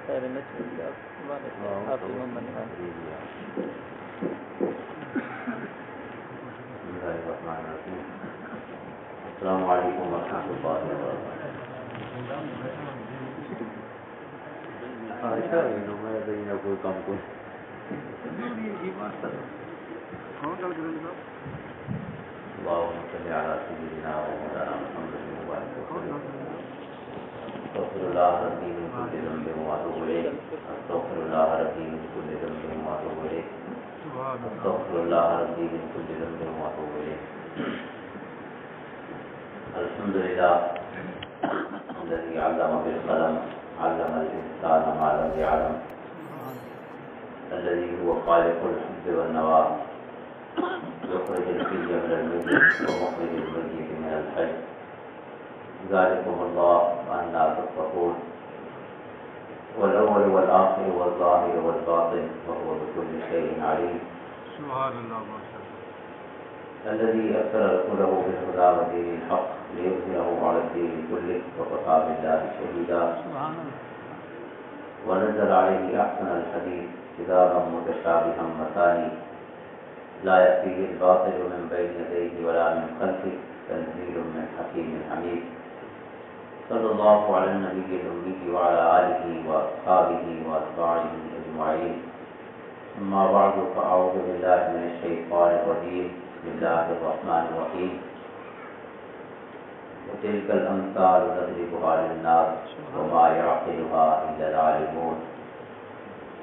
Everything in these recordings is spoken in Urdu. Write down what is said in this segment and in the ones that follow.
السلام علیکم ورحمۃ اللہ وبرکاتہ. کوئی کام کوئی اللهم صل على سيدنا ومولانا محمد وعلى آله وسلم. استغفر الله ربي من كل ذنب واتوب اليه. استغفر الله ربي من كل ذنب واتوب اليه. استغفر الله ربي من كل ذنب واتوب اليه. الحمد لله الذي علم بالقلم علم الانسان ما لم يعلم الذي هو خالق الحب والنوى يخرج الحي من الميت ومخرج الميت من الحي ذلكم الله وأنا تتقون والأول والآخر والظاهر والباطن وهو بكل شيء عليم. سبحان الله الذي أرسل رسوله بالهدى ودين الحق ليظهره على الدين كله وكفى بالله شهيدا. ونزل عليه أحسن الحديث كتابا متشابها مثاني لا يأتيه الباطل من بين يديه ولا من خلفه تنزيل من حكيم حميد. صلى الله على النبي الأمي وعلى آله وأصحابه وأتباعه أجمعين. أما بعد فأعوذ بالله من الشيطان الرجيم. بسم الله الرحمن الرحيم. وتلك الأمثال نضربها للناس وما يعقلها إلا العالمون.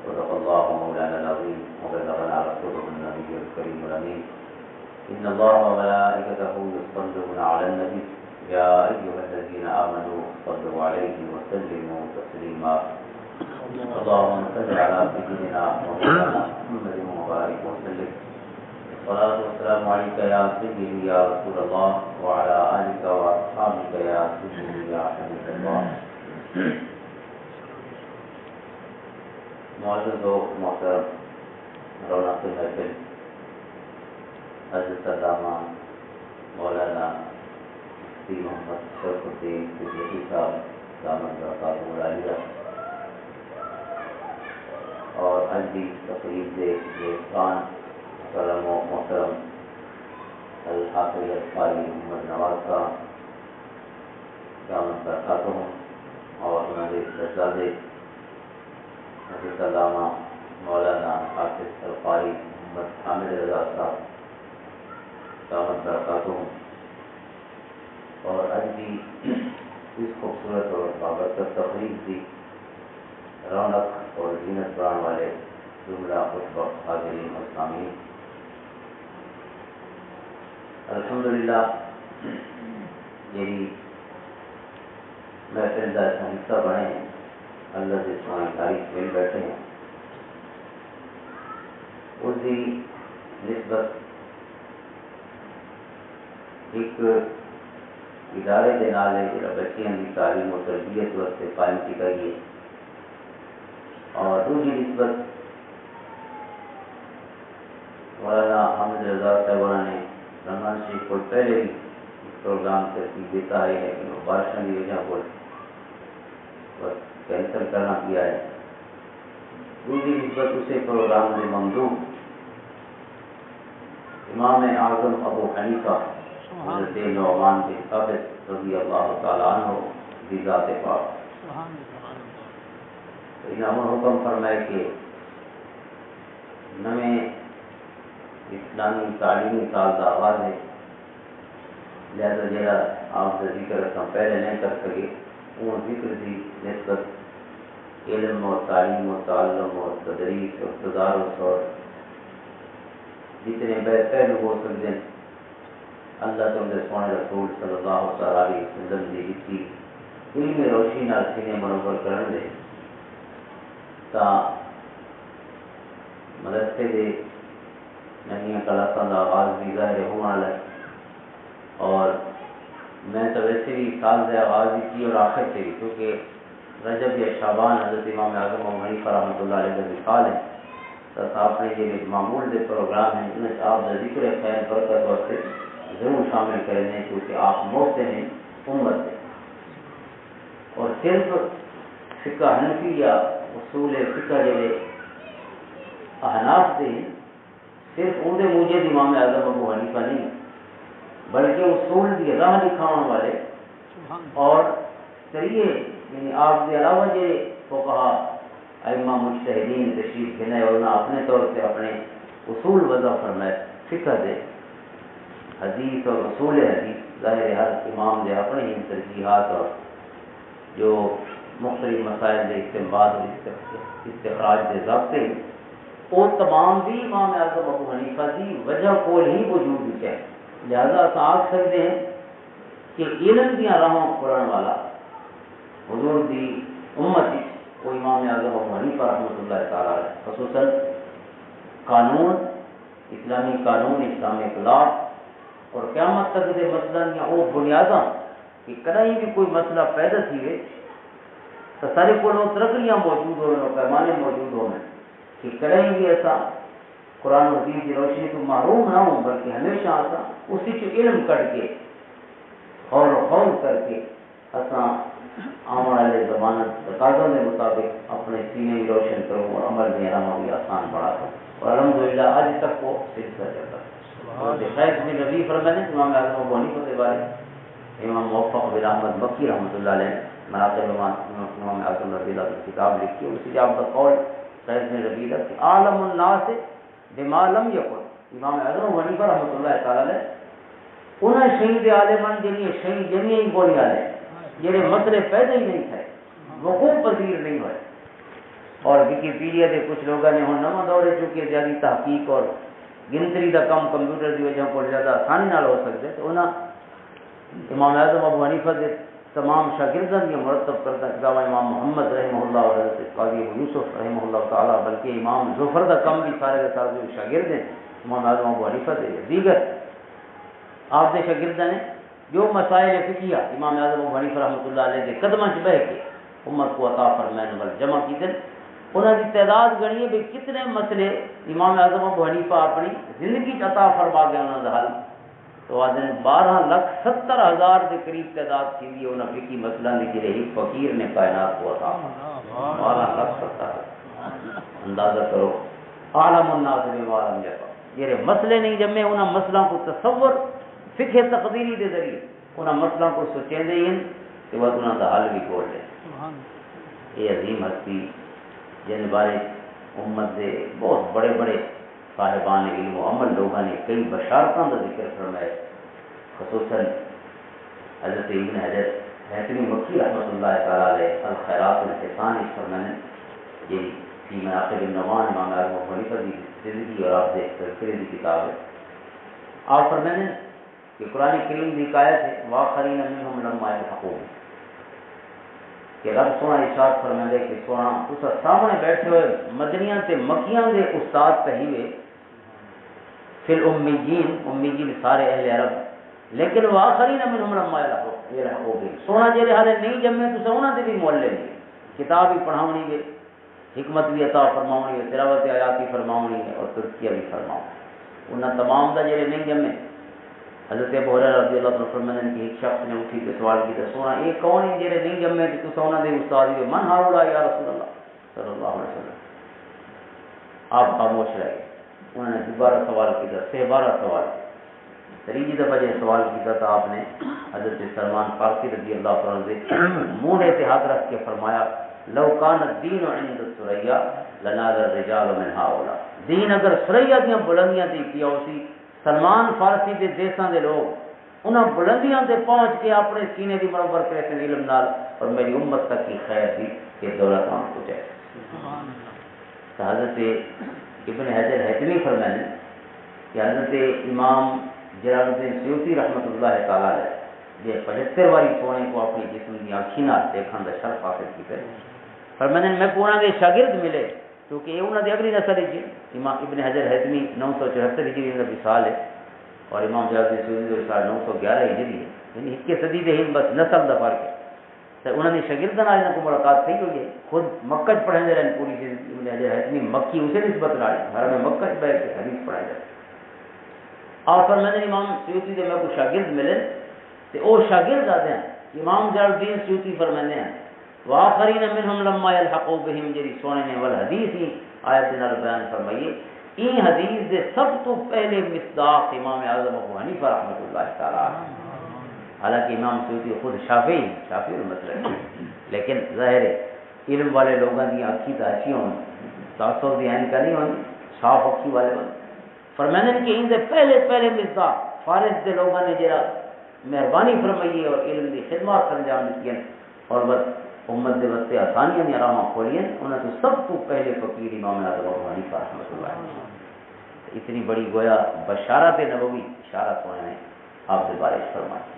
صدق الله مولانا العظيم وبلغنا رسوله النبي الكريم الأمين. إن الله وملائكته يصلون على النبي يا أيها الذين آمنوا صلوا عليه وسلموا تسليما. اللهم صل على سيدنا مولانا محمد وبارك وسلم. الصلاة والسلام عليك يا سيدي يا رسول الله وعلى آلك وأصحابك يا سيدي يا حبيب الله. معزز و محترم رونق محفل حضرت علامہ مولانا مفتی محمد شرف الدین سیدی صاحب دامت برکاتہ العالیہ اور آج بھی تقریب دے میزبان محترم و محترم الحافظ القاری محمد نواز صاحب دامت برکاتہ اور ہمارے شہزادے حضرت علامہ مولانا حافظ القاری محمد حامد رضا صاحب دامت برکاتہ اور آج بھی اس خوبصورت اور بابرکت تقریب کی رونق اور زینت بڑھانے والے جملہ خوش وقت حاضرین اور سامعین، الحمدللہ یہی محفل کا حصہ بنے ہیں، اللہ سے سوائیں تاریخ مل بیٹھے ہیں. اس کی نسبت ایک ادارے کے نال ہے جہاں بچیاں کی تعلیم و تربیت واسطے قائم کی گئی ہے، اور دوسری نسبت مولانا حامد رضا صاحبہ نے رمضان شریف کو پہلے بھی اس پروگرام سے دیتا ہے لیکن وہ بارشوں کی وجہ کو کینسل کرنا کیا ہے. دوسری نسبت اسے پروگرام میں ممدوح امام اعظم ابو حنیفہ حضرت نعمان بن ثابت رضی اللہ تعالیٰ عنہ کی ذات پاک. انہوں نے حکم فرمائے کہ نئے اسلامی تعلیمی سال کا آغاز ہے، لہذا جہاں آپ کا ذکر ہم پہلے نہیں کر سکے وہ ذکر کی نسبت علم اور تعلیم اور تعلم اور تدریس اور تدارس اور جتنے پہلو ہو سکتے ہیں اللہ تعالی سونے رسول صلی اللہ علیہ وسلم کی لکھی علم روشنی نال سینے منور کرن دے تا مدرسے دے نئی کلاساں کا آغاز بھی ظاہر ہونے والا ہے. اور میں تو ویسے بھی سال سے آغاز بھی کی اور آخر سے بھی، کیونکہ رجب یا شعبان حضرت امام اعظم ابو حنیفہ رحمۃ اللہ علیہ کا وصال ہے، تو آپ نے یہ معمول دے پروگرام ہیں ان میں آپ کا ذکر خیر برکت واسطے ضرور شامل کریں کیونکہ آپ محسن ہیں امت سے. اور صرف فقہ حنفی یا اصول فقہ جڑے احناف دے صرف ان دے موجد امام اعظم ابو حنیفہ نہیں بلکہ اصول دی راہ دکھاؤن والے اور طریقے یعنی آپ کے علاوہ جو فقہا ائمہ مجتہدین تشریف گنے اور انہوں اپنے طور سے اپنے اصول وضع فرمائے فقہ دے حدیث اور اصول حدیث ظاہر ہر امام دے اپنے ہی ترجیحات اور جو مختلف مسائل دے استنباط اور استخراج دے ضابطے وہ تمام بھی امام اعظم ابو حنیفہ کی وجہ کو ہی وجود ہے. لہذا آپ آکھ سکتے ہیں کہ علم دیا راہوں پڑھن والا حضور دی امت وہ امام اعظم ابو حنیفہ رحمۃ اللہ تعالیٰ علیہ خصوصاً قانون اسلامی قانون اسلامی اخلاق اور قیامت تک دے مسئلہ یا وہ بنیاداں کہ کہیں بھی کوئی مسئلہ پیدا تھیے تو سارے کو ترقیاں موجود ہو پیمانے موجود ہو کہ کہیں بھی ایسا قرآن و حدیث کی روشنی تو محروم نہ ہوں بلکہ ہمیشہ ایسا اسی کو علم کر کے اور حول کر کے ایسا آنے والے ضمانت تقاضوں کے مطابق اپنے سینے بھی روشن کروں اور عمل میں رہا بھی آسان بڑھا دوں اور الحمدللہ آج تک وہ سلسلہ چلتا ہے. خیز بن ربیع فرماتے ہیں امام اعظم ابو حنیفہ کے بارے امام موفق بن احمد مکی رحمۃ اللہ علیہ مناقب امام اعظم رضی اللہ کی کتاب لکھی اسی سے آپ کا قول خیز بن ربیع کہ عالم الناس بما لم یکن امام اعظم ابو حنیفہ رحمۃ اللہ تعالی علیہ انہیں شہید عالمان جنہیں شہید جنہیں ہی بولی والے جنہیں مسئلے پیدا ہی نہیں تھے وقوع پذیر نہیں ہوئے. اور وکیپیڈیا کے کچھ لوگوں نے ہوں نواں دور ہے چونکہ زیادہ تحقیق اور گنتری کا کم کمپیوٹر کی وجہ کو زیادہ آسانی نال ہو سکتے تو انہیں امام اعظم ابو حنیفہ کے تمام شاگردوں کی مرتب کرتا کتاب امام محمد رحمہ اللہ اور حضرت قاضی ابو یوسف رحمہ اللہ تعالیٰ بلکہ امام ظفر کا کم بھی سارے کے ساتھ جو شاگرد ہیں امام اعظم ابو حنیفہ کے دیگر آپ کے شاگردوں نے جو مسائل فقہیہ امام اعظم ابو حنیفہ رحمۃ اللہ علیہ کے قدموں سے بہ کے امت کو عطا فرمائنے والے جمع کی دن انہوں کی تعداد گنیے بھی کتنے مسئلے امام اعظم ابو حنیفہ اپنی زندگی عطا فرما گیا انہوں نے حل تو آدھے 12,70,000 کے قریب تعداد تھی انہوں نے فقہی مسئلہ کی رہی فقیر نے کائنات کو عطا فرما 12,70,000 اندازہ کرو عالم الناس بما لم یکن یہ مسئلے نہیں جمے انہوں مسئلہ کو تصور فقہ تقدیری کے ذریعے انہوں مسئلہ کو سوچیں دے کہ وہ انہوں کا حل بھی کھول دیں. یہ عظیم ہستی جن بارے امت کے بہت بڑے بڑے صاحبان علم و عمل لوگوں نے کئی بشارتوں کا ذکر فرمایا خصوصاً حضرت ابن حجر حیثمی مکی رحمۃ اللہ تعالیٰ علیہ الخیرات الحسان اس فرمانے یہ فی مناقب النعمان امام اعظم ابو حنیفہ کی زندگی اور آپ دیکھ تذکرے کی کتاب ہے. آپ فرمانے کہ قرآن کریم کی آیت ہے وآخرین منہم لما یلحقون کہ رب سونا ارشاد فرمائے کہ سونا اس سامنے بیٹھے ہوئے مدنیاں تے مکیاں دے استاد کہیے فی الامیین امیین سارے اہل عرب لیکن وآخرین منہم لما یلحقون سونا جڑے حالے نہیں جمے تو انہاں دے بھی معلم نہیں کتاب بھی پڑھاونی ہے حکمت بھی عطا فرماونی ہے تلاوت آیات بھی فرماونی ہے اور تزکیہ بھی فرماؤ انہاں تمام دا جڑے نہیں جمے. حضرت ابو ہریرہ رضی اللہ عنہ فرماتے ہیں کہ ایک شخص نے اٹھی کے سوال کیا سونا یہ کون ہے جڑے نہیں جمے تو سونا دے استاد ہوئے من ہاؤلا یا رسول اللہ صلی اللہ علیہ وسلم. آپ خاموش رہے انہوں نے دوبارہ سوال کیا 12 سوال تیسری دفعہ جب سوال کیا تھا آپ نے حضرت سلمان فارسی رضی اللہ عنہ سے منہ سے ہاتھ رکھ کے فرمایا لو کان الدین عند الثریا لنال الرجال من هؤلاء دین اگر ثریا دی بلندیاں تے کیا اسی سلمان فارسی دے دیساں دے لوگ انہاں بلندیاں تے پہنچ کے اپنے سینے دی برابر کرتے علم نال اور میری امت تک کی خیر دی کہ دولت ہم کو جائے. حضرت ابن حجر حیثمی فرمانے کہ حضرت امام جلال الدین سیوطی رحمۃ اللہ تعالیٰ علیہ یہ 75 واری سونے کو اپنی جسم کی آنکھیں نال دیکھنے کا شرف حاصل کیتے فرمانے میں پونا کے شاگرد ملے کیونکہ یہ انہوں نے اگلی نسل ہے امام ابن حجر حیثمی 974 ہجری کا وصال ہے اور امام جلال الدین سیوطی کا وصال 911 ہجری ہے یعنی 21 صدی دے ہند بس نسل دا فرق ہے. تو انہوں نے شاگردوں نال کو ملاقات تھی ہوئی ہے خود مکہ پڑھاتے رہے پوری زندگی ابن حجر حیثمی مکی اسے نسبت نال گھر میں مکہ بیٹھ کے حدیث پڑھائے جاتے. اور فرماتے ہیں امام سیوطی دے میں کو شاگرد ملے تو وہ شاگرد آتے ہیں امام جلال الدین سیوطی فرماتے ہیں وآخرین منہم لما یلحقوا بہم جی سونے نے والحدیث ہی آیت دے نال بیان فرمائیے این حدیث دے سب تو پہلے مصداق امام اعظم ابو حنیفہ رحمۃ اللہ تعالی، حالانکہ امام سیوطی خود شافعی المسلک، لیکن ظاہر ہے علم والے لوگوں کی اکھی تو اچھی ہوں، تاثر دی عین کا نہیں ہوں، صاف اکھی والے ہوں، فرمانے کہ ان دے پہلے مصداق فارس دے لوگوں نے جڑا مہربانی فرمائی اور علم دی خدمات انجام دیتی ہیں اور بس امت دے واسطے آسانیاں دی راہاں کھولی ہیں، انہاں تو سب تو پہلے فقیر امام اعظم ابو حنیفہ رحمۃ اللہ علیہ، اتنی بڑی گویا بشارت نبوی اشارت ہونے نے آپ سے بارش فرمائی۔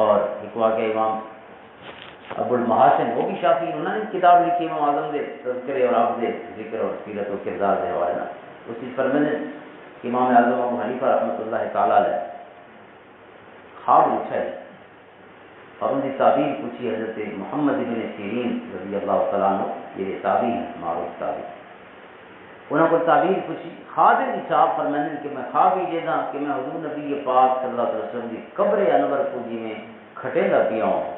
اور ایک واقعہ امام ابو المحاسن وہ بھی شافعی، انہوں نے کتاب لکھی امام اعظم دے تذکرے اور آپ دے ذکر اور سیرت و کردار دے حوالے نال، اسی فرمانے کہ امام اعظم ابو حنیفہ رحمۃ اللہ تعالی علیہ خواب اٹھا ہے اور ان کی تعبیر پوچھی حضرت محمد بن سیرین رضی اللہ تعالیٰ عنہ، یہ تابعی ہیں معروف تابعی، انہوں کو تعبیر پوچھی خواب کی صاحب فرمانے کہ میں خواب ہی جیسا کہ میں حضور نبی پاک صلی اللہ علیہ وسلم کی قبر انور کو جی میں کھٹے نہ پیا ہوں،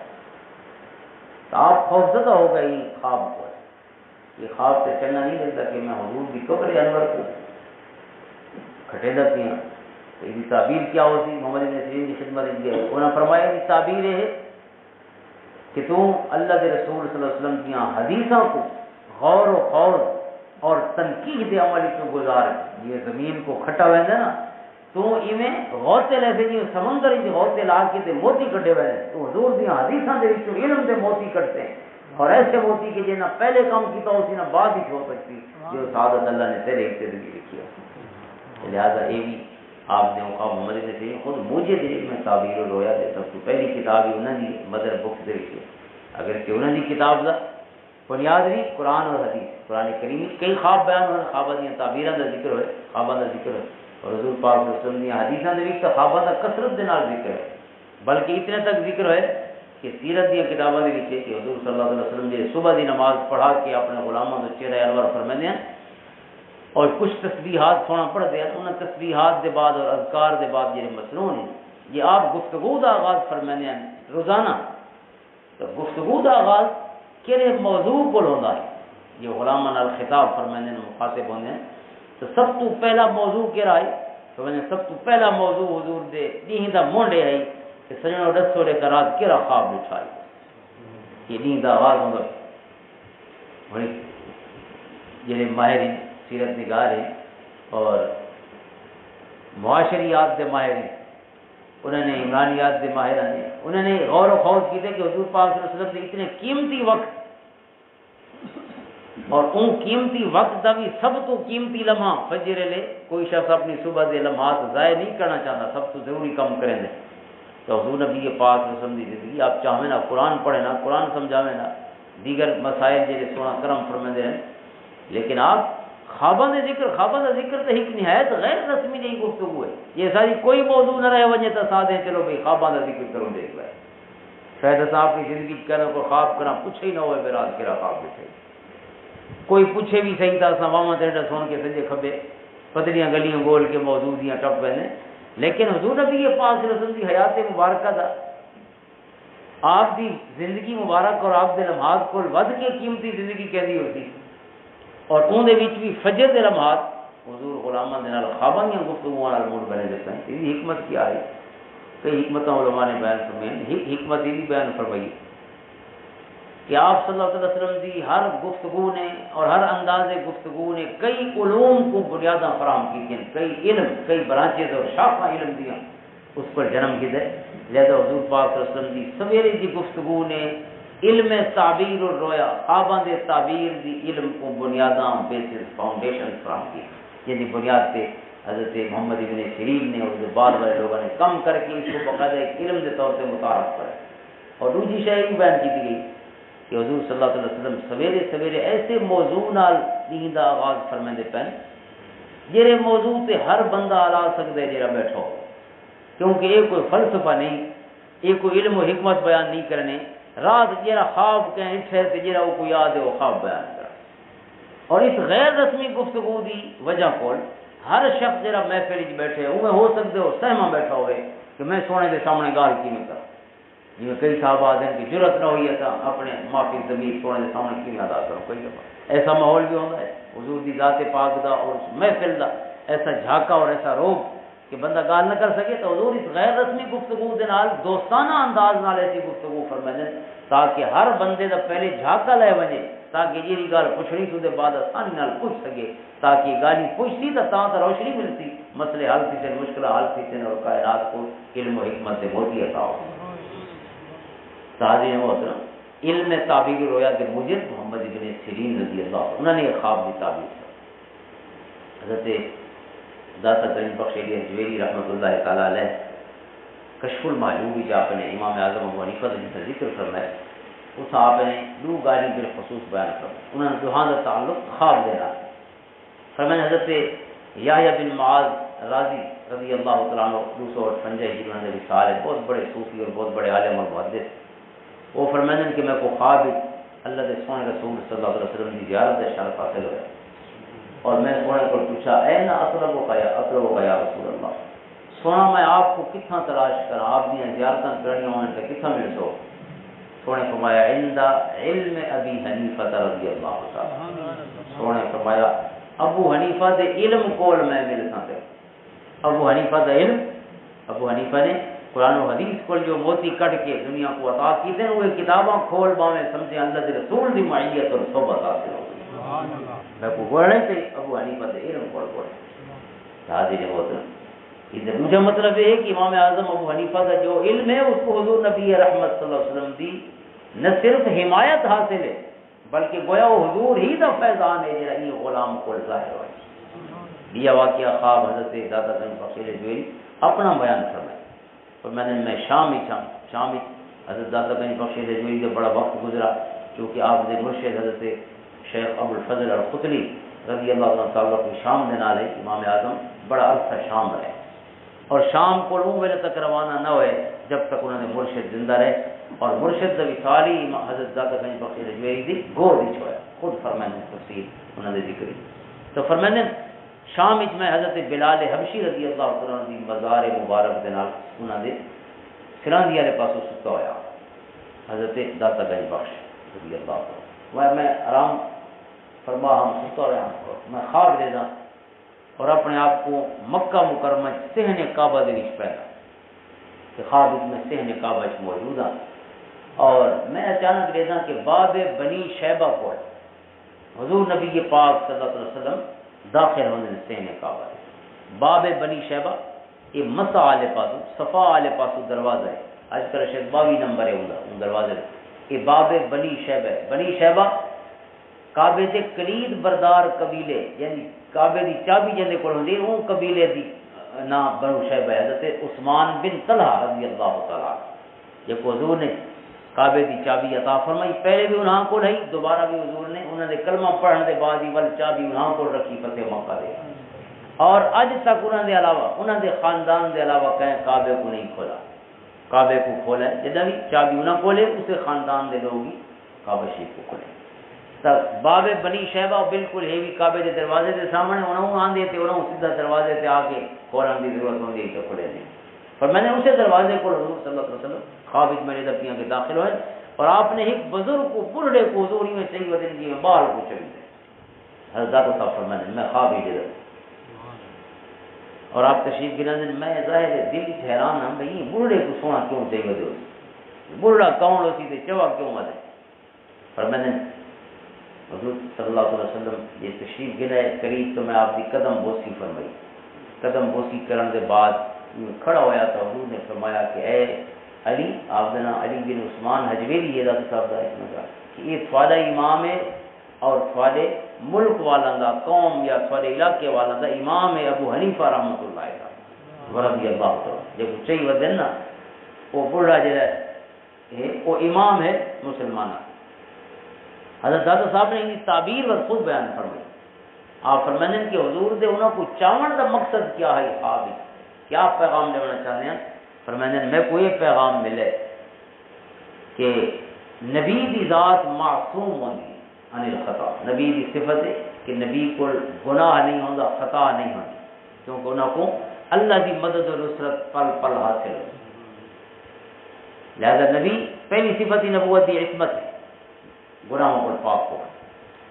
تو آپ خوفزدہ ہو گئی خواب کو، یہ خواب سے چلنا نہیں لگتا کہ میں حضور کی قبر انور کو کھٹے نہ پیا، تو یہ تعبیر کیا ہوتی؟ محمد بن سیرین کی خدمت کی ہے، انہوں نے فرمایا یہ تعبیر ہے کہ تو اللہ کے رسول صلی اللہ علیہ وسلم کی حدیثوں کو غور و خوض اور تنقید عملی تو گزار، یہ زمین کو کھٹا ہوئے نا تو ایویں غوطے لیتے جی سمندر جی غوطے لا کے تے موتی کٹے ہوئے ہیں، تو حضور دی حدیثاں دے وچوں علم دے موتی کٹتے ہیں، اور ایسے موتی کہ جنہ پہلے کام کیتا اسی نہ بعد ہی ہو سکتی جو سعادت اللہ نے تیرے ایک زندگی لکھی ہے، لہذا یہ بھی آپ نے اوقات محمد بن سیرین خود مجھے دل میں تعبیر و رویا دے سب تو پہلی کتاب ہی انہوں نے مدر بکس دے رکھی، اگر کہ انہوں نے کتاب دا بنیاد بھی قرآن اور حدیث، قرآن کریم کئی خواب بیان ہوئے، خوابہ دیا تعبیراں دا ذکر ہوئے، خوابہ دا ذکر ہوئے، اور حضور پاک صلی اللہ علیہ وسلم نے حدیثاں دے وچ خوابہ دا کثرت دے نال ذکر ہے، بلکہ اتنے تک ذکر ہوئے کہ سیرت دی کتاباں دے وچ کہ حضور صلی اللہ علیہ وسلم جے صبح دی نماز پڑھا کے اپنے غلاماں دے چہرہ انور فرماندے ہیں اور کچھ تسبیحات سونا پڑھتے ہیں، انہاں تسبیحات دے بعد اور اذکار دے بعد جڑے مسنون ہیں یہ آپ گفتگو دا آغاز فرماندے ہیں روزانہ، تو گفتگو دا آغاز کہڑے موضوع کو ہوندا ہے، یہ غلاماں نال خطاب فرماندے ہیں مخاطب ہوندے ہیں، تو سب تو پہلا موضوع کہڑا ہے؟ تو میں سب تو پہلا موضوع حضور دے دین دا مونڈے ہے کہ سجنوں دسو لے کر رات کہڑا خواب لٹھائی، یہ دین دا آغاز ہوندا ہے، جڑے ماہر سیرت نگار ہیں اور معاشریات دے ماہر ہیں، انہوں نے عمرانیات دے ماہر ہیں، انہوں نے غور و خوض کیتے کہ حضور پاک صلی اللہ علیہ وسلم سے اتنے قیمتی وقت اور ان قیمتی وقت کا بھی سب تو قیمتی لمحہ فجر لے کوئی شخص اپنی صبح دے لمحات ضائع نہیں کرنا چاہتا، سب تو ضروری کام کریں دے، تو حضور نبی پاک صلی اللہ علیہ وسلم کی زندگی آپ چاہیں نا قرآن پڑھیں نا قرآن سمجھاویں نا دیگر مسائل جڑے سونا کرم فرماندے ہیں، لیکن آپ خوابہ کا ذکر تو ایک نہایت غیر رسمی جی گفتگو ہے، یہ ساری کوئی موضوع نہ رہے وجہ تو ساتھ چلو بھائی خوابہ کا ذکر کرو دیکھ لائے، شاید ایسا اپنی زندگی کرنا کوئی خواب کرنا پوچھے ہی نہ ہوئے بے رات کرا خواب بیٹھے، کوئی پوچھے بھی صحیح تھا واما تیرا سن کے سجے کھبے پتلیاں گلیاں گول کے موضوع دیاں ٹپ پہ، لیکن حضور نبی پاک صلی اللہ علیہ وسلم کی حیات مبارکہ دا آپ دی زندگی مبارک اور آپ دے لمحات کو ود کے قیمتی زندگی کہندی ہوتی، اور ان دے وچ بھی فجر دے لمحات حضور غلاماں دے نال خواباں دیاں گفتگوؤں نال موڑ بنے دیتے ہیں، یہ حکمت کیا ہے؟ کئی حکمتیں علماء نے بیان فرمائی، حکمت یہ بھی بیان فرمائی کہ آپ صلی اللہ علیہ وسلم دی ہر گفتگو نے اور ہر انداز گفتگو نے کئی علوم کو بنیاداں فراہم کی ہیں، کئی علم کئی برانچز اور شاخہ علم دیاں اس پر جنم کی دے، لہذا حضور پاک صلی اللہ علیہ وسلم دی سویرے دی گفتگو نے علم تعبیر اور رویا خواباں دے تعبیر دی علم کو بنیاداں بیسز فاؤنڈیشن فراہم کی، جن کی بنیاد پہ حضرت محمد بن سیرین نے اور بعد والے لوگوں نے کم کر کے اس کو باقاعدہ ایک علم کے طور سے متعارف کرا، اور دوسری شے بھی بیان کی گئی کہ حضور صلی اللہ علیہ وسلم سویرے سویرے ایسے موضوع نال دین دا آغاز فرماندے پن جہے موضوع تے ہر بندہ آلا سکتا ہے جڑا بیٹھا ہو، کیونکہ یہ کوئی فلسفہ نہیں، یہ کوئی علم و حکمت بیان نہیں کرنے، رات جہاں خواب کہیں اٹھے تے جہاں وہ کوئی یاد ہے وہ خواب بیان کرا، اور اس غیر رسمی گفتگو دی وجہ کول ہر شخص جہاں محفل بیٹھے وہ ہو سکتے ہو سہما بیٹھا ہوئے کہ میں سونے کے سامنے گال کی میں کرا، جی کئی صاحب آتے ہیں کہ ضرورت نہ ہوئی ایسا اپنے معافی ضمیر سونے کے سامنے کیوں ادا کرو، کوئی دفعہ ایسا ماحول بھی ہوتا ہے حضور دی ذات پاک دا اور اس محفل دا ایسا جھاکا اور ایسا روب کہ بندہ گال نہ کر سکے، تو حضور اس غیر رسمی گفتگو دے نال دوستانہ انداز نال ایسی گفتگو فرمائیں تاکہ ہر بندے دا پہلے جھاکا لے وجے، تاکہ جی گل پوچھنی تو دے بعد آسانی نال پوچھ سکے، تاکہ گالی پوچھتی تو روشنی ملتی، مسئلے حل تھی تھے، مشکل حل تھی تھے، اور کائنات کو علم و حکمت سے موتی عطا ہو۔ تاجی محترم علم تعبیر رویا کہ مجھے محمد ابن سیرین رضی اللہ عنہ انہوں نے یہ خواب کی تعبیر کی۔ حضرت داتا کریم بخش علی جویری رحمۃ اللہ تعالی علیہ کشف المعلوم بھی آپ نے امام اعظم ابو حنیفہ جن کا ذکر فرمایا، اس آپ نے دو گالی بالخصوص بیان فرمایا، انہوں نے دوہاں کا تعلق خواب دینا فرمایا۔ حضرت یحییٰ بن معاذ راضی رضی اللہ تعالیٰ عنہ 258 ہجری انہوں نے وصال ہے، بہت بڑے صوفی اور بہت بڑے عالم اور محدث، وہ فرماتے کہ میں کو خواب اللہ کے سونے رسول صلی اللہ علیہ وسلم کی زیارت کا شرف حاصل ہوا، اور میں سونے کو پوچھا اے نہ اطلب و یا رسول اللہ، سونا میں آپ کو کتنا تلاش کرا، آپ نے زیارتیں کرنی ہونے تو کتنا مل سو؟ سونے فرمایا عند علم ابی حنیفہ رضی اللہ تعالیٰ، سونے فرمایا ابو حنیفہ دے علم کول میں مل سکتے، ابو حنیفہ دا علم، ابو حنیفہ نے قرآن و حدیث کو جو موتی کٹ کے دنیا کو عطا کی تھے، وہ کتاباں کھول باویں سمجھے اللہ کے رسول دی معیت اور صحبت حاصل ہو گئی۔ میں کو پڑھنے سے ابو حنیفہ دے علم کھول پڑھے حاضر محترم، یہ مجھے مطلب یہ ہے کہ امام اعظم ابو حنیفہ کا جو علم ہے اس کو حضور نبی رحمت صلی اللہ علیہ وسلم دی نہ صرف حمایت حاصل ہے بلکہ گویا وہ حضور ہی دا فیضان ہے جہاں یہ غلام کو ظاہر ہوا۔ یہ واقعہ خواب حضرت داتا گنج بخش جویری اپنا بیان فرمایا، اور میں نے شام حضرت داتا گنج بخش جویری کا بڑا وقت گزرا، کیونکہ آپ نے مرشد حضرت شیخ ابو الفضل القتلی رضی اللہ تعالیٰ کی شام دے نال امام اعظم بڑا عرصہ شام رہے، اور شام کو وہ ویلے تک روانہ نہ ہوئے جب تک انہوں نے مرشد زندہ رہے، اور مرشد دا وصالی حضرت داتا گنج بخش جویری دی گود وچ ہویا، خود فرمائیں تفسیر انہوں نے ذکر تو فرمائیں شام وچ میں حضرت بلال حبشی رضی اللہ عنہ دی مزار مبارک دے نال انہوں نے سراندی والے پاسوں ستا ہویا، حضرت داتا گنج بخش رضی اللہ عنہ میں آرام فرما ہم ستا رہا ہوں، میں خواب دے دا اور اپنے آپ کو مکہ مکرمہ صحن کعبہ دے وچ پیدا کہ خواب میں صحن کعبہ وچ موجود ہاں، اور میں اچانک دیکھا کہ باب بنی شیبہ کو حضور نبی پاک صلی اللہ علیہ وسلم داخل ہونے صحن کعبہ، باب بنی شیبہ یہ مسا والے پاسو صفا والے پاسو دروازہ ہے، آج کل شاید 22 نمبر ہے ان دروازے، یہ باب بنی شیبہ ہے۔ بنی شیبہ کعبے کے کلید بردار قبیلے، یعنی کعبے دی چابی جندے کول ہوندی ہے، وہ قبیلے دی نام بنو شیبہ، حضرت عثمان بن طلحہ رضی اللہ تعالیٰ جب حضور نے کعبے دی چابی عطا فرمائی، پہلے بھی انہاں کو رہی، دوبارہ بھی حضور نے انہوں نے کلمہ پڑھنے دے بعد ہی ول چابی انہاں کو رکھی فتح مکہ دے، اور اج تک انہوں دے علاوہ انہوں دے خاندان دے علاوہ کہیں کعبے کو نہیں کھولا، کعبے کو کھولا ہے جدہ بھی چابی انہاں کھولے اسے خاندان دے لوگ ہی کعبہ شریف کو کھولے۔ باب بنی شیبہ بالکل ہے بھی کعبے دے دروازے دے سامنے، انہوں آندے تھے، انہوں سیدھا دروازے تے آ کے کھولن دی ضرورت ہوندی تو کھولے نہیں، پر میں نے اسے دروازے کو حضور صلی اللہ علیہ وسلم خواب میں نے دبیاں کے داخل ہوئے، اور آپ نے ایک بزرگ کو بڑھڑے کو حضور میں صحیح ودن جی میں بال کو چلی دے حضرت کو فرمانے میں خواب ہی دے، اور آپ تشریف گرا دن میں ظاہر ہے دل کی حیران ہم بھئی بڑھڑے کو سونا کیوں چاہیے ودے، بڑھڑا کون ہوتی تھے چوا کیوں ودے، پر میں نے حضور صلی اللہ علیہ وسلم یہ تشریف گرائے قریب تو میں آپ کی قدم بوسی فرمائی، قدم بوسی کرنے کے بعد کھڑا ہویا تو حضور نے فرمایا کہ اے علی، آپ کا نام علی بن عثمان حجویری یہ ذات صاحب کا کہ یہ تھوڑا امام ہے، اور تھوڑے ملک والا دا قوم یا تھوڑے علاقے والا دا امام ہے ابو حنیفہ رحمۃ اللہ علیہ رضی اللہ تعالیٰ، جب چاہیے ودن نا وہ بڑھا جڑا ہے وہ امام ہے مسلمانہ۔ حضرت دادا صاحب نے ان تعبیر اور خود بیان فرمائی، آپ فرمانے کہ حضور دے انہوں کو چاون دا مقصد کیا ہے، خواب کیا پیغام لینا چاہتے ہیں، فرمانے میں کوئی پیغام ملے کہ نبی دی ذات معصوم ہوندی عن الخطا، نبی دی صفت ہے کہ نبی کو گناہ نہیں ہوندا، خطا نہیں ہوندی، کیونکہ انہوں کو اللہ دی مدد و نصرت پل پل حاصل ہو، لہذا نبی پہلی صفت ہی نبوت کی عصمت ہے، گناہوں کو پاک ہو،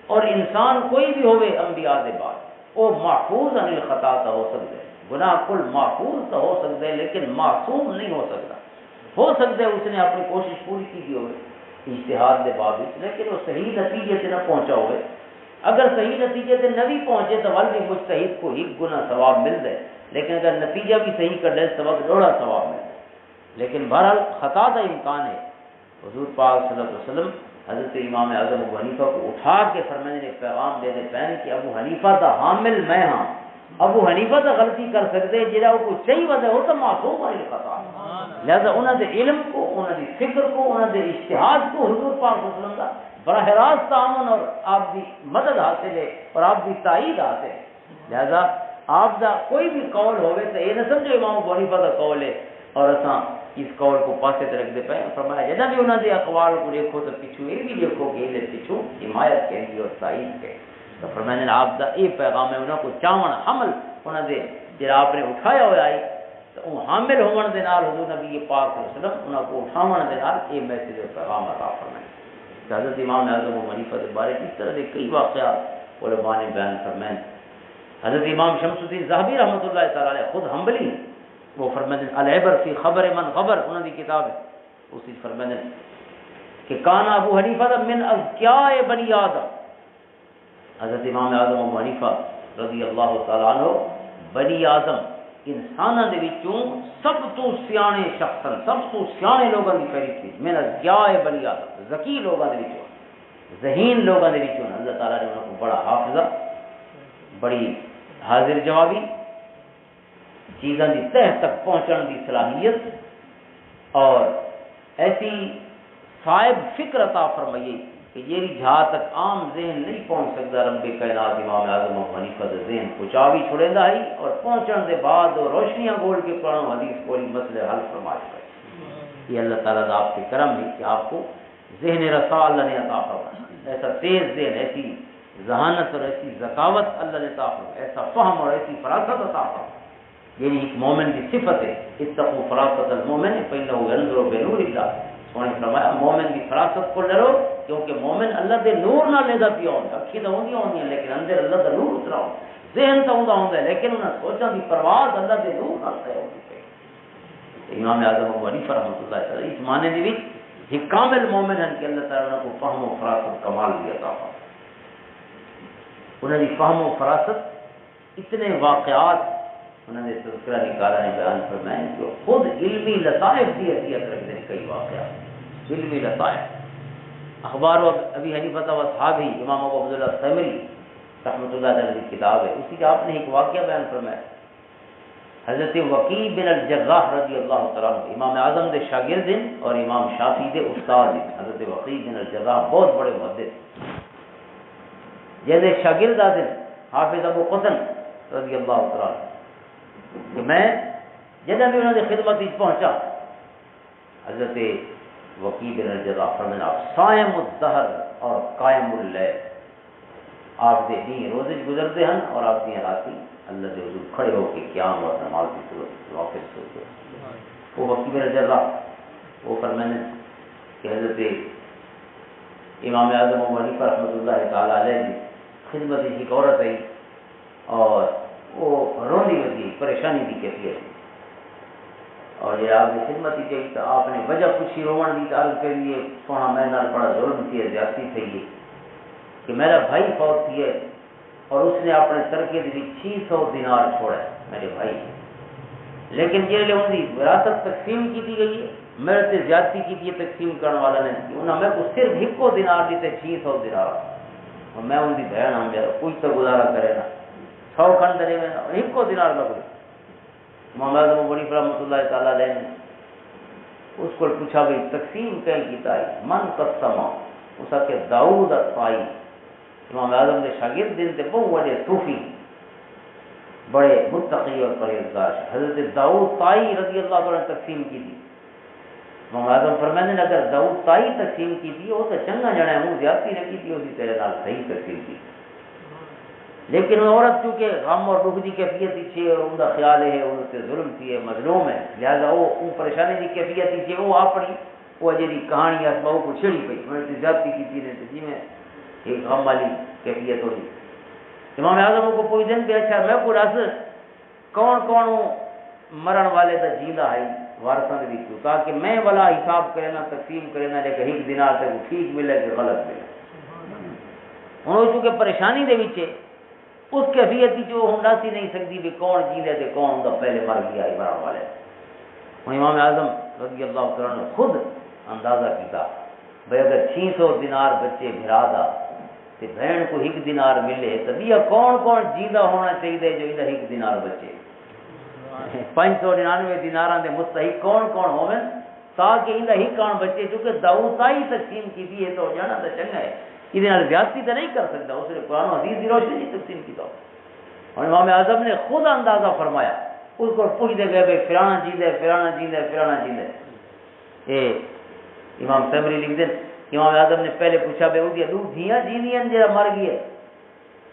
اور انسان کوئی بھی ہوئے انبیاء دے بعد وہ محفوظ عن الخطا تو ہو سکتا ہے، گناہ کل محفوظ تو ہو سکتا ہے لیکن معصوم نہیں ہو سکتا۔ ہو سکتا ہے اس نے اپنی کوشش پوری کی دی ہوئے اجتہاد کے باوجود، لیکن وہ صحیح نتیجے سے نہ پہنچا ہوئے۔ اگر صحیح نتیجے سے نہ بھی پہنچے تو ول بھی مجتہد کو ایک گنا ثواب مل جائے، لیکن اگر نتیجہ بھی صحیح کر لے تو ڈوڑا ثواب مل جائے۔ لیکن بہرحال خطا کا امکان ہے۔ حضور پاک صلی اللہ علیہ وسلم حضرت امام اعظم ابو حنیفہ کو اٹھا کے فرمانے نے پیغام دے دے پہن کہ ابو حنیفہ دا حامل میں ہاں، ابو حنیفہ تو غلطی کر سکتے جہاں وہ صحیح وجہ ہو تو معصوم ہے خطا، لہذا انہوں نے علم کو، انہوں نے فکر کو، انہوں نے اجتہاد کو حضور پاک صلی اللہ علیہ وسلم کا براہ راست تعاون اور آپ کی مدد حاصل ہے اور آپ کی تائید حاصل ہے۔ لہذا آپ کا کوئی بھی قول ہوئے تو یہ نہ سمجھو امام ابو حنیفہ کا قول ہے اور اساں اس قول کو پاسے تے رکھ دے پے۔ فرمایا جدا بھی انہوں نے اقوال کو دیکھو تو پچھو یہ بھی دیکھو کہ یہ پچھو حمایت کے لیے اور تائید کے، تو فرمایا نے آپ کا یہ پیغام ہے انہوں کو چاون حمل انہوں نے جب آپ نے اٹھایا ہوا آئی تو وہ حامل ہون دے نال حضور نبی پاک صلی اللہ علیہ وسلم انہوں کو اٹھاون دے نال یہ میسج اور پیغام عطا فرمایا۔ حضرت امام اعظم ابو حنیفہ کے بارے اس طرح کے کئی واقعات علماء نے بیان فرمائے۔ حضرت امام شمس الدین ذہبی رحمۃ اللہ تعالی علیہ خود حنبلی، وہ فرماتے ہیں العبر فی خبر من خبر، انہوں کی کتاب ہے، اسی فرماتے ہیں کہ کان ابو حنیفہ من اذکیاء بنی آدم، حضرت امام اعظم ابو حنیفہ رضی اللہ تعالی عنہ بنی آدم انسانوں دے وچوں سب تو سیانے شخصن، سب تو سیانے لوگوں کی فہرست تھی، من اذکیاء بنی آدم، ذکی لوگوں دے وچوں، ذہین لوگوں دے وچوں اللہ تعالی نے انہوں کو بڑا حافظہ، بڑی حاضر جوابی، چیزاں کی تہ تک پہنچنے کی صلاحیت اور ایسی صاحب فکر عطا فرمائی کہ یہ جہاں تک عام ذہن نہیں پہنچ سکتا، رب کائنات امام اعظم ابو حنیفہ کے ذہن پہنچا بھی چھوڑیندہ ہے اور پہنچنے کے بعد وہ روشنیاں گول کے قرآن و حدیث کو مسئلے حل فرما چکے۔ یہ اللہ تعالیٰ کا آپ کے کرم ہے کہ آپ کو ذہن رسا اللہ نے عطا فرمایا، ایسا تیز ذہن، ایسی ذہانت اور ایسی ذکاوت اللہ نے عطا فرمایا، ایسا فہم اور ایسی فراست عطا فرمایا۔ یعنی ایک مومن کی صفت ہے، اتقوا فراست المومن فإنہ ينظر بنور اللہ، سونے فرمایا مومن کی فراست کو ڈرو کیونکہ مومن اللہ دے نور نہ لیدا پیا ہوندا، اکھی تو ہوندی ہوندی لیکن اندر اللہ دا نور اترا ہوندا، ذہن تو ہوندا ہے لیکن انہاں سوچاں دی پرواز اللہ دے نور نال تے ہوندی پئی۔ امام اعظم ابو حنیفہ رحمۃ اللہ تعالی اس معنی دی وچ یہ کامل مومن ہیں کہ اللہ تعالی کو فہم و فراست کمال دی عطا فرمایا۔ انہوں نے فہم و فراست اتنے واقعات انہوں نے تذکرہ نکالا نے بیان فرمائے کہ خود علمی لطائف کی حیثیت رکھتے ہیں، کئی واقعات علمی لطائف۔ اخبار و ابی حنیفہ و اصحابہ امام ابو عبداللہ السیمری رحمۃ اللہ علیہ کی کتاب ہے، اسی کا آپ نے ایک واقعہ بیان فرمایا۔ حضرت وکیع بن الجراح رضی اللہ تعالیٰ عنہ امام اعظم دے شاگرد ہیں اور امام شافعی دے استاد ہیں۔ حضرت وکیع بن الجراح بہت بڑے محدث، جیسے شاگرد آدھے حافظ ابو قسم رضی اللہ تعالیٰ عنہ کہ میں جدہ بھی انہوں نے خدمت پہنچا، حضرت وکیع بن الجراح فرمایا آپ صائم الدہر اور قائم اللیل، آپ دے دین روزے گزرتے ہیں اور آپ دین راتی اللہ دے حضور کھڑے ہو کے قیام اور نماز کی صورت واپس ہوتے ہیں۔ وہ وکیع بن الجراح وہ فرمانے کہ حضرت امام اعظم ابو حنیفہ رحمۃ اللہ تعالیٰ علیہ کی خدمت ایک عورت آئی اور وہ روندی ہوتی پریشانی کی کیفیت، اور یہ آپ نے خدمت کی گئی تو آپ نے وجہ پوچھی روان کی عرض کے لیے سونا میں نال بڑا ظلم کیا، زیادتی تھی یہ کہ میرا بھائی فوت کیا اور اس نے اپنے ترکے کے 600 دینار چھوڑا ہے میرے بھائی، لیکن یہ لے ان کی وراثت تقسیم کی گئی ہے، میرے سے زیادتی کی تقسیم کرنے والا نے انہوں نے کو صرف 1 دینار دیتے 600 دینار، اور میں ان کی بہن ہوں میرا کوئی تو گزارا کرے نا 100 کھن درے میں 1 دینار میں کوئی۔ محمد ابو حنیفہ رحمۃ اللہ تعالیٰ علیہ نے اس کو پوچھا بھائی تقسیم کہیں کیتا ہے، من قسمہ، اس کہ داؤد الطائی، امام اعظم کے شاگرد دن تھے بہت بڑے صوفی، بڑے متقی اور پرہیزگار، حضرت داؤد طائی رضی اللہ عنہ نے تقسیم کی تھی۔ امام اعظم فرمانے نے اگر داؤد طائی تقسیم کی تھی وہ تو چنگا جنا ہے، منہ زیادتی نے کی تھی، اسی طرح نال صحیح تقسیم کی۔ لیکن وہ عورت چونکہ غم اور دکھ کی کیفیت تھی اور ان کا خیال ہے ان سے ظلم تھی مظلوم ہے، لہذا وہ ان پریشانی کی کیفیت تھی وہ اپنی وہ جی کہانی ہے بہو کو چھڑی پی میں زیادتی کی نے جی میں ایک غم والی کیفیت ہوئی۔ امام اعظم کو کوئی دن بھی اچھا میں کو دس کون کون مرن والے تو جیندہ ہے وارثاں بھی کیوں تاکہ میں والا حساب کرے نہ تقسیم کرے نہ لیکن ایک دینار سے وہ ٹھیک ملے کہ غلط ملے ہوں چونکہ پریشانی دے وچ اس کیفیت کی جو ہوں سی نہیں سکتی بھی کون جیندے تے کون ہوں پہلے مر گیا ہے مرن والے ہوں امام اعظم رضی اللہ تعالیٰ نے خود اندازہ کیتا بھئی اگر 600 دینار بچے بھرا دا تے بہن کو 1 دینار ملے تو دیا کون کون جیندہ ہونا چاہیے جو انہیں 1 دینار بچے 599 دیناراں دے مستحق کون کون ہوئے تاکہ انہیں ہی کون بچے چونکہ داؤتائی تقسیم کی دی ہے تو جانا تو چنگا ہے یہ زیادتی تو نہیں کر سکتا اس نے قرآن و حدیث کی روشنی نہیں تقسیم کی اور امام اعظم نے خود اندازہ فرمایا اس کو پوچھتے گئے بھائی فلانا جیند ہے فلانا جیند ہے فلانا جیند ہے یہ امام تبری لکھ دیں امام اعظم نے پہلے پوچھا بھائی وہ دو دھیاں جیندیاں جہاں مر گئی ہے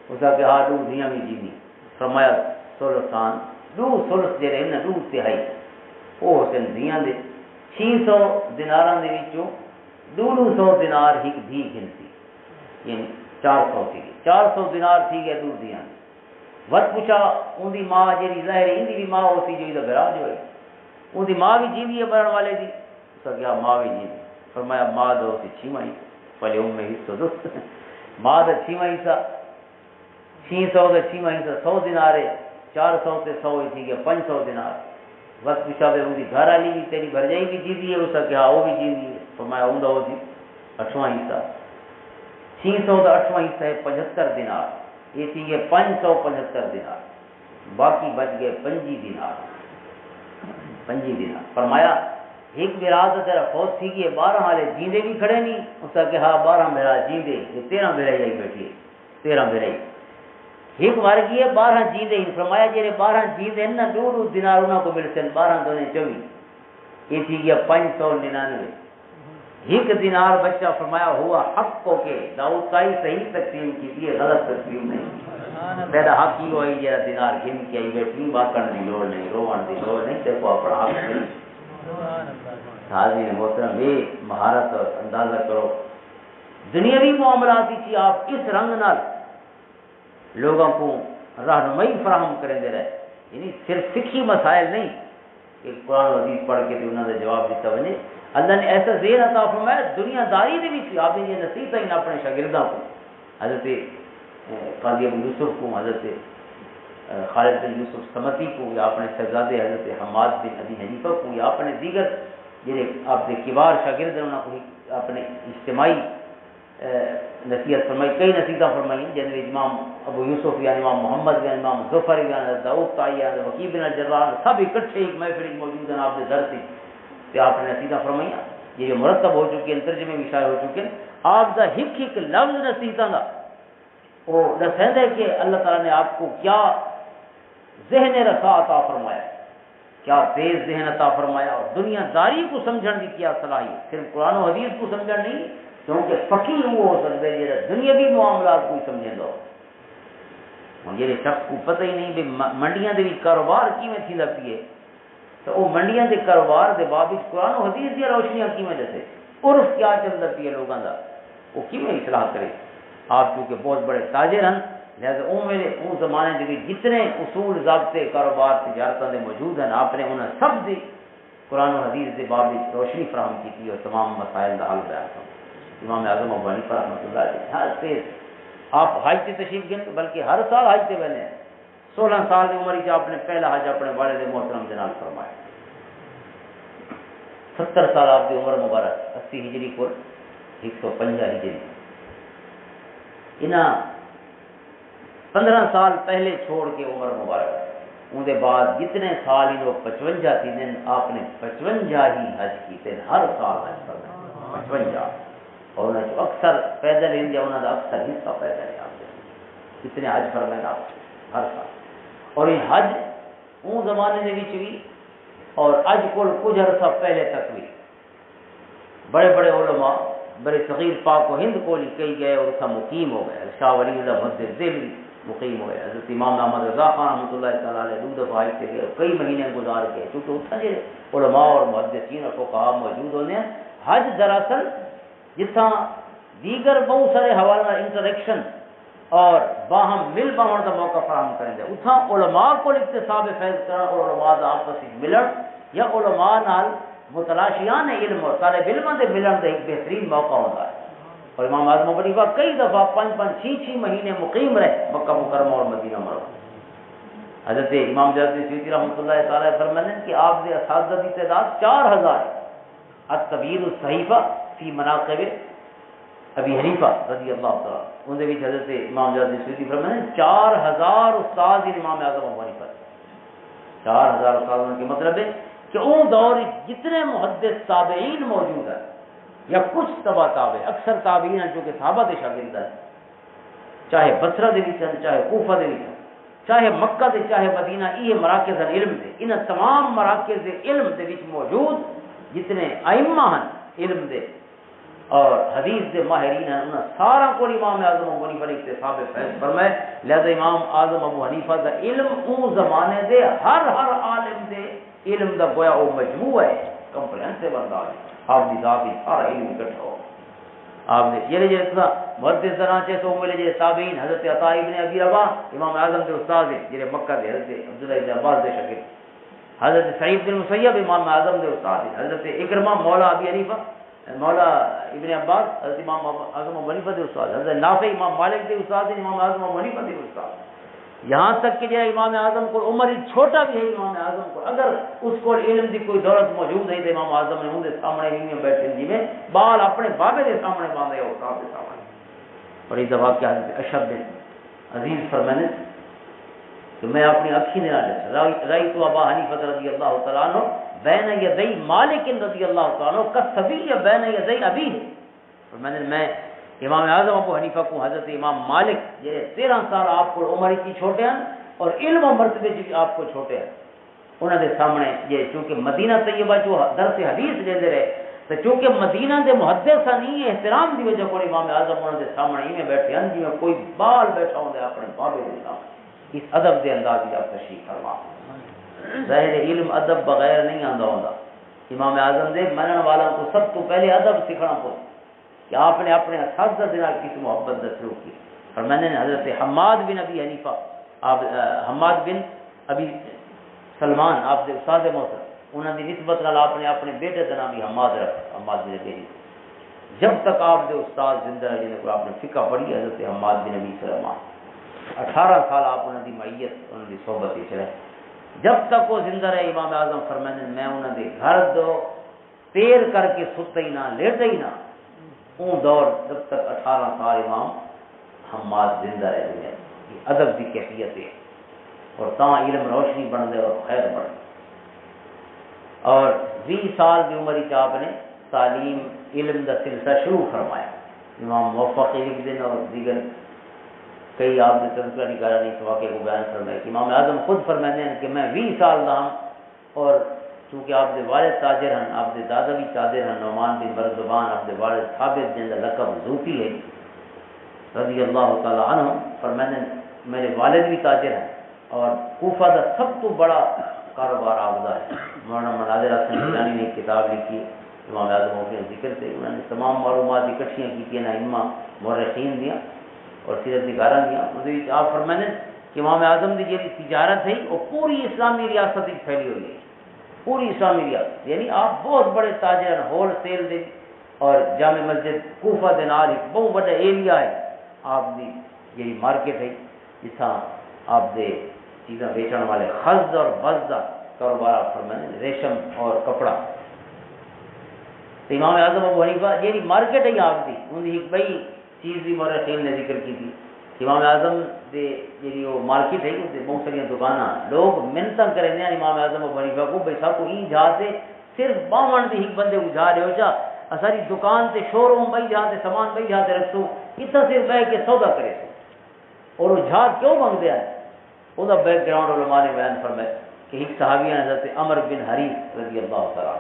اس کا کہ ہاں 2 دھیاں بھی جیندی فرمایا سلسان 2 سلس جہے ہیں 2 تہائی وہ حسن دھیاں دے 600 دیناراں دے وچوں 200 دینار ایک دھی گنتی یعنی 400 تھی 400 دینار تھی گیا 2 دیاں وقت پوچھا ان دی ماں جی ظاہر ان دی بھی ماں ہوتی جو برا جو ہے ان دی ماں بھی جیندی ہے مرن والے دی اس کا کیا ماں بھی جیندی فرمایا ماں دو سی 6واں پہلے میں حصہ دو ماں دا 6واں حصہ 600 دا 6واں حصہ 100 دینار ہے 400 تے 100 ہی تھی گیا 500 دینار وقت پوچھا بھائی ان دی گھر والی بھی تیری بھرجائی بھی جیندی ہے اس کا کیا وہ بھی جیندی ہے فرمایا ان دا ہوتی 8واں حصہ 600 کا 8واں حصہ ہے 75 دینار یہ تھی گئے 575 دینار باقی بچ گئے 25 دینار فرمایا ایک میراث تیرا فوت تھی گئی 12 والے جیندے بھی کھڑے نہیں اس کا کہ ہاں 12 میرا جیندے یہ 13 میرا ہی بیٹھی ہے 13 میرا ہی ایک مر گئی ہے 12 جیندے فرمایا جی 12 جیندے نا 2 دینار انہوں کو مل سن 12 دونے 24 یہ تھی گیا 599 ایک دینار بچہ فرمایا ہوا حق کو کہ داؤد کا ہی صحیح تقسیم کی تھی غلط تقسیم نہیں پہلا حق ہی ہوئی جا دینار گن کے آئی بیٹھی باقن دی لوڑ نہیں روان دی لوڑ نہیں دیکھو اپنا حق نہیں حاضرین محترم یہ مہارت اور اندازہ کرو دنیاوی معاملات کی آپ اس رنگ نال لوگوں کو رہنمائی فراہم کریں دے رہے یعنی صرف فقہی مسائل نہیں کہ قرآن و حدیث پڑھ کے انہوں نے جواب دیتا بنے اللہ نے ایسا ذہن عطا فرمایا دنیا داری دے بھی آپ نے یہ نصیحت ہی اپنے شاگردوں کو حضرت قاضی ابو یوسف کو حضرت خالد بن یوسف سمتی کو یا اپنے شہزادے حضرت حماد بن ابی حنیفہ کو یا اپنے دیگر جنہیں آپ کے کبار شاگرد انہوں کو اپنے اجتماعی نصیحت فرمائی کئی نصیحتیں فرمائی جن میں امام ابو یوسف یا امام محمد یا امام ظفر یا داؤد طائی یا وکیع بن الجراح سب اکٹھے ایک محفل موجود ہیں آپ نے در تھی کہ آپ نے نصیحتیں فرمائیاں یہ جو مرتب ہو چکی ہیں ترجمے بھی شائع ہو چکے ہیں آپ کا ایک لفظ نصیحتوں کا وہ دسند ہے کہ اللہ تعالیٰ نے آپ کو کیا ذہن رسا عطا فرمایا کیا تیز ذہن عطا فرمایا اور دنیا داری کو سمجھن کی کیا صلاحیت صرف قرآن و حدیث کو سمجھن نہیں کیونکہ فقیر وہ ہو سکتے ہیں دنیاوی معاملات کو سمجھیں دو جہے شخص کو پتہ ہی نہیں بھی منڈیاں دے بھی کاروبار کیویں تھی لگتی ہے تو وہ منڈیاں دے کاروبار دے بابت قرآن و حدیث دی روشنیاں کیویں دسے عرف کیا چلتا پی ہے لوگوں کا وہ کیویں اصلاح کرے آپ کیونکہ بہت بڑے تاجر ہیں لہذا ان زمانے کے جتنے اصول ضابطے کاروبار تجارتوں دے موجود ہیں آپ نے انہیں سب دی قرآن و حدیث دے بابت روشنی فراہم کی تھی اور تمام مسائل کا حل بیان کرا امام اعظم ابو حنیفہ رحمۃ اللہ علیہ ہر تیز آپ حج سے تشریف گئے بلکہ ہر سال حج سے بنے 16 سال کی عمر آپ نے پہلا حج اپنے والد محترم جناب فرمایا 70 سال آپ کی عمر مبارک 80 ہجری کو 150 ہجری انہاں 15 سال پہلے چھوڑ کے عمر مبارک ان کے بعد جتنے سال انہوں 55 تھی دن آپ نے 55 ہی حج کی تھے ہر سال حج کرنا 55 اور انہیں جو اکثر پیدل انڈیا انہوں کا اکثر حصہ پیدل ہے آپ اتنے حج فرمائے آپ ہر سال اور یہ حج ان زمانے میں بھی اور اج کو کچھ عرصہ پہلے تک بھی بڑے بڑے علماء بڑے صغیر پاک و ہند کو کئی گئے اور اس کا مقیم ہو گئے شاہ ولی اللہ محدث دہلوی مقیم ہوئے. حضرت امام احمد رضا خان رحمۃ اللہ تعالیٰ علیہ دو دفعہ حج سے گئے, کئی مہینے گزار کے, چونکہ اتنا جی علماء اور محدثین اور فقہاء موجود ہونے ہیں. حج دراصل جتنا دیگر بہت سارے حوالہ انٹریکشن اور باہم مل باہن کا موقع فراہم کریں گے. اتنا علماء کو اکتساب فیض کرنا اور علماء کا آپس ملن یا علماء نال متلاشیان علم اور طالب علم کے ملن کا ایک بہترین موقع ہوتا ہے. اور امام اعظم ابو حنیفہ کئی دفعہ 5-6 مہینے مقیم رہے مکہ مکرمہ اور مدینہ منورہ. حضرت امام جعفری سیوطی رحمۃ اللہ تعالیٰ فرماتے ہیں کہ آپ کے اساتذہ کی تعداد 4000 ہے. التبیین الصحیفہ فی مناقب ابی حنیفہ رضی اللہ تعالیٰ, ان کے حضرت امام جعفری سیوطی فرماتے ہیں 4000 استاد امام اعظم ابو حنیفہ. 4000 استاد کے مطلب ہے کہ ان دور جتنے محدث تابعین موجود ہیں یا کچھ تبع تابع, اکثر تابعین ہیں جو کہ صحابہ کے شاگرد ہیں, چاہے بصرہ دے وچ ہیں, چاہے کوفہ دے وچ ہیں, چاہے مکہ دے, چاہے مدینہ, یہ مراکز علم دے. ان تمام مراکز علم دے وچ موجود جتنے ائمہ ہیں علم دے اور حدیث دے ماہرین ہیں, انہاں سارا کو امام اعظم ابو حنیفہ نے اکتساب فیض فرمائے. لہذا امام اعظم ابو حنیفہ کا علم اون زمانے دے ہر عالم دے علم دا گویا وہ مجموع ہے, کمپریہنسو انداز. آپ کی ذات ہی سارا علم اکٹھا ہو. آپ نے یہ جیسا محدث زنانچہ تو ملے جی تابعین حضرت عطا ابن ابی رباح امام اعظم کے استاد ہیں, جی مکہ دے حضرت عبداللہ ابن عباس دے شاگرد. حضرت سعید بن مسیب امام اعظم کے استاد ہیں. حضرت اکرمہ مولا ابی حنیفہ مولا ابن عباس حضرت امام اعظم ابو حنیفہ کے استاد. حضرت نافع امام مالک کے استاد ہیں, امام اعظم ابو حنیفہ کے استاد. یہاں تک کہ جو امام اعظم کو عمر چھوٹا بھی ہے امام اعظم کو, اگر اس کو علم کی کوئی دولت موجود نہیں تو امام اعظم نے ان سامنے نہیں بیٹھے جی میں بال اپنے بابے کے سامنے باندھے اور استاد کے سامنے. اور اس دفعہ کیا اشد عزیز فرمانے کہ میں اپنی اکھی نے رائی تو ابا حنیفہ رضی اللہ تعالیٰ عنہ بین یدی مالک رضی اللہ تعالیٰ عنہ کالصبی بین یدی ابیہ. فرمانے میں امام اعظم ابو حنیفہ کو حضرت امام مالک یہ 13 سال آپ کو عمر کی چھوٹے ہیں اور علم و مرتبے کی آپ کو چھوٹے ہیں, انہوں نے سامنے یہ چونکہ مدینہ طیبہ جو درس حدیث لیندے رہے تو چونکہ مدینہ دے محدث نہیں احترام دی وجہ کو امام اعظم انہوں نے سامنے ہی میں بیٹھے ہیں جی میں کوئی بال بیٹھا ہوں اپنے بابے کے سامنے. اس ادب دے انداز میں آپ تشریف فرما. ظاہر علم ادب بغیر نہیں آندا ہوندا. امام اعظم دے منن والا کو سب تو پہلے ادب سکھنا پڑے کہ آپ نے اپنے اساتذہ کے ساتھ کس محبت کا سلوک کی. اور میں نے حضرت حماد بن ابی حنیفہ آپ حماد بن ابی سلمان آپ کے استاد محترم انہوں کی نسبت نال آپ نے اپنے بیٹے کا نام بھی حماد رکھا, حماد بن ابی حنیفہ. جب تک آپ کے استاد زندہ رہے جنہیں کو آپ نے فقہ پڑھی حضرت حماد بن ابی سلمان 18 سال آپ انہوں کی معیت انہوں کی صحبت ہی رہے. جب تک وہ زندہ رہے امام اعظم فرماتے میں انہوں کے گھر دو پیر کر کے ستے ہی نہ لیٹے ہی نہ اون دور جب تک 18 سال امام حماد زندہ رہے ہیں. یہ ادب کی کیفیت ہے اور تاں علم روشنی بن دے اور خیر بن. اور 20 سال کی عمر آپ نے تعلیم علم کا سلسلہ شروع فرمایا. امام موفق لکھ دن اور دیگر کئی آپ نے تذکرہ نکالا نہیں اس واقعے کو بیان فرمایا کہ امام اعظم خود فرماتے ہیں کہ میں 20 سال کا ہوں اور چونکہ آپ کے والد تاجر ہیں, آپ کے دادا بھی تاجر ہیں, نعمان بن مرزبان آپ کے والد ثابت جن کا لقب زوفی ہے رضی اللہ تعالیٰ عنہ. فرماتے ہیں میرے والد بھی تاجر ہیں اور کوفہ کا سب تو بڑا کاروبار آبدہ ہے. مولانا مناظر حسن گیلانی نے ایک کتاب لکھی امام اعظم کے ذکر سے, انہوں نے تمام معلومات اکٹھیاں کی نا امہ مورخین دیا اور سیرت نگاراں دیا. آپ فرماتے ہیں کہ امام اعظم کی جی تجارت ہے وہ پوری اسلامی ریاست پھیلی ہوئی ہے, پوری اسلامی ریاست. یعنی آپ بہت بڑے تاجر ہیں ہول سیل دے اور جامع مسجد کوفہ دے نال ایک بہت بڑا ایریا ہے آپ کی یہی مارکیٹ ہے جتنا آپ دے چیزاں بیچنے والے خز اور بز کا کاروبار آپ فرمانے ریشم اور کپڑا. تو امام اعظم ابو حنیفہ یہ مارکیٹ ہے آپ کی ان کی ایک بئی چیز بھی مورخین نے ذکر کی تھی. امام اعظم دے جی وہ مارکیٹ ہے اس بہت ساری دکاناں لوگ محنت کریں امام اعظم ابو حنیفہ کو بھائی سب کو ای جہاز سے صرف 52 دی ایک بندے کو جا رہے ہو چا ساری دکان سے شو روم بھائی جہاں سے سامان بھائی جہاں سے رکھو اتنا صرف بہ کے سودا کرے سو. اور وہ جہاز کیوں منگتے ہیں وہ بیک گراؤنڈ علماء نے بیان فرمایا کہ ایک صحابی ہیں حضرت عمر بن حریث رضی اللہ تعالیٰ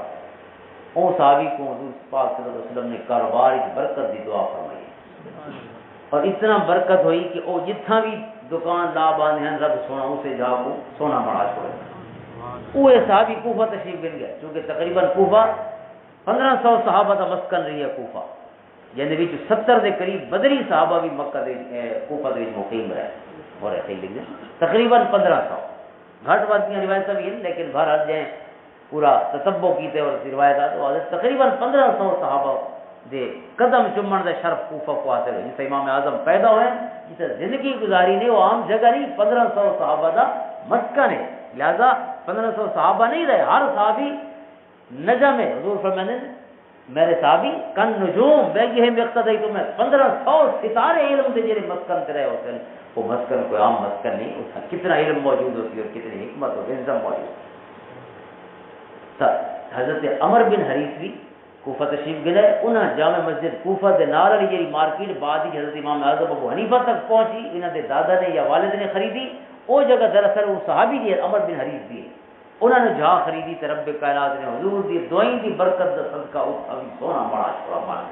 اون صحابی کو حضور پاک صلی اللہ علیہ وسلم نے کاروبار کی برکت دی دعا فرمائی اور اتنا برکت ہوئی کہ وہ جتنا بھی دکان لا باندھے رب سونا اسے جا کو سونا بڑا چھوڑے وہ صحابی کوفہ تشریف گن گئے چونکہ تقریباً کوفہ 1500 صحابہ کا مسکن رہی ہے کوفہ جن 70 کے قریب بدری صحابہ بھی مکہ دے کوفہ دے مقیم رہے اور ایسے ہی لکھے تقریباً 1500 گھٹ وقت کی روایت بھی ہیں لیکن بہرحال جائیں پورا تتبع کیتے اور روایات تو تقریباً 1500 صحابہ دے قدم چمن دے شرف کوفہ کو حاصل ہوئے جسے امام اعظم پیدا ہوئے جسے زندگی گزاری نے وہ عام جگہ نہیں 1500 صحابہ دا مسکن ہے لہذا 1500 صحابہ نہیں رہے ہر صحابی نجم ہے حضور فرماتے ہیں میرے صحابی کن نجوم میں یہ مقتدی تو میں 1500 ستارے علم دے جڑے مسکن تے رہے ہوتے ہیں وہ مسکن کوئی عام مسکن نہیں اس کا کتنا علم موجود ہوتی ہے اور کتنی حکمت اور علم موجود حضرت عمر بن حریث بھی کوفہ تشریف گئے انہاں جامع مسجد کوفہ دے نال والی جڑی مارکیٹ بعد ہی حضرت امام اعظم ابو حنیفہ تک پہنچی انہاں دے دادا نے یا والد نے خریدی وہ جگہ دراصل وہ صحابی دی عمر بن حریث دی انہوں نے جہاں خریدی تے رب کائنات نے حضور دی دعائیں دی برکت دا صدقہ اٹھا بھی سونا بڑا چھوڑا مان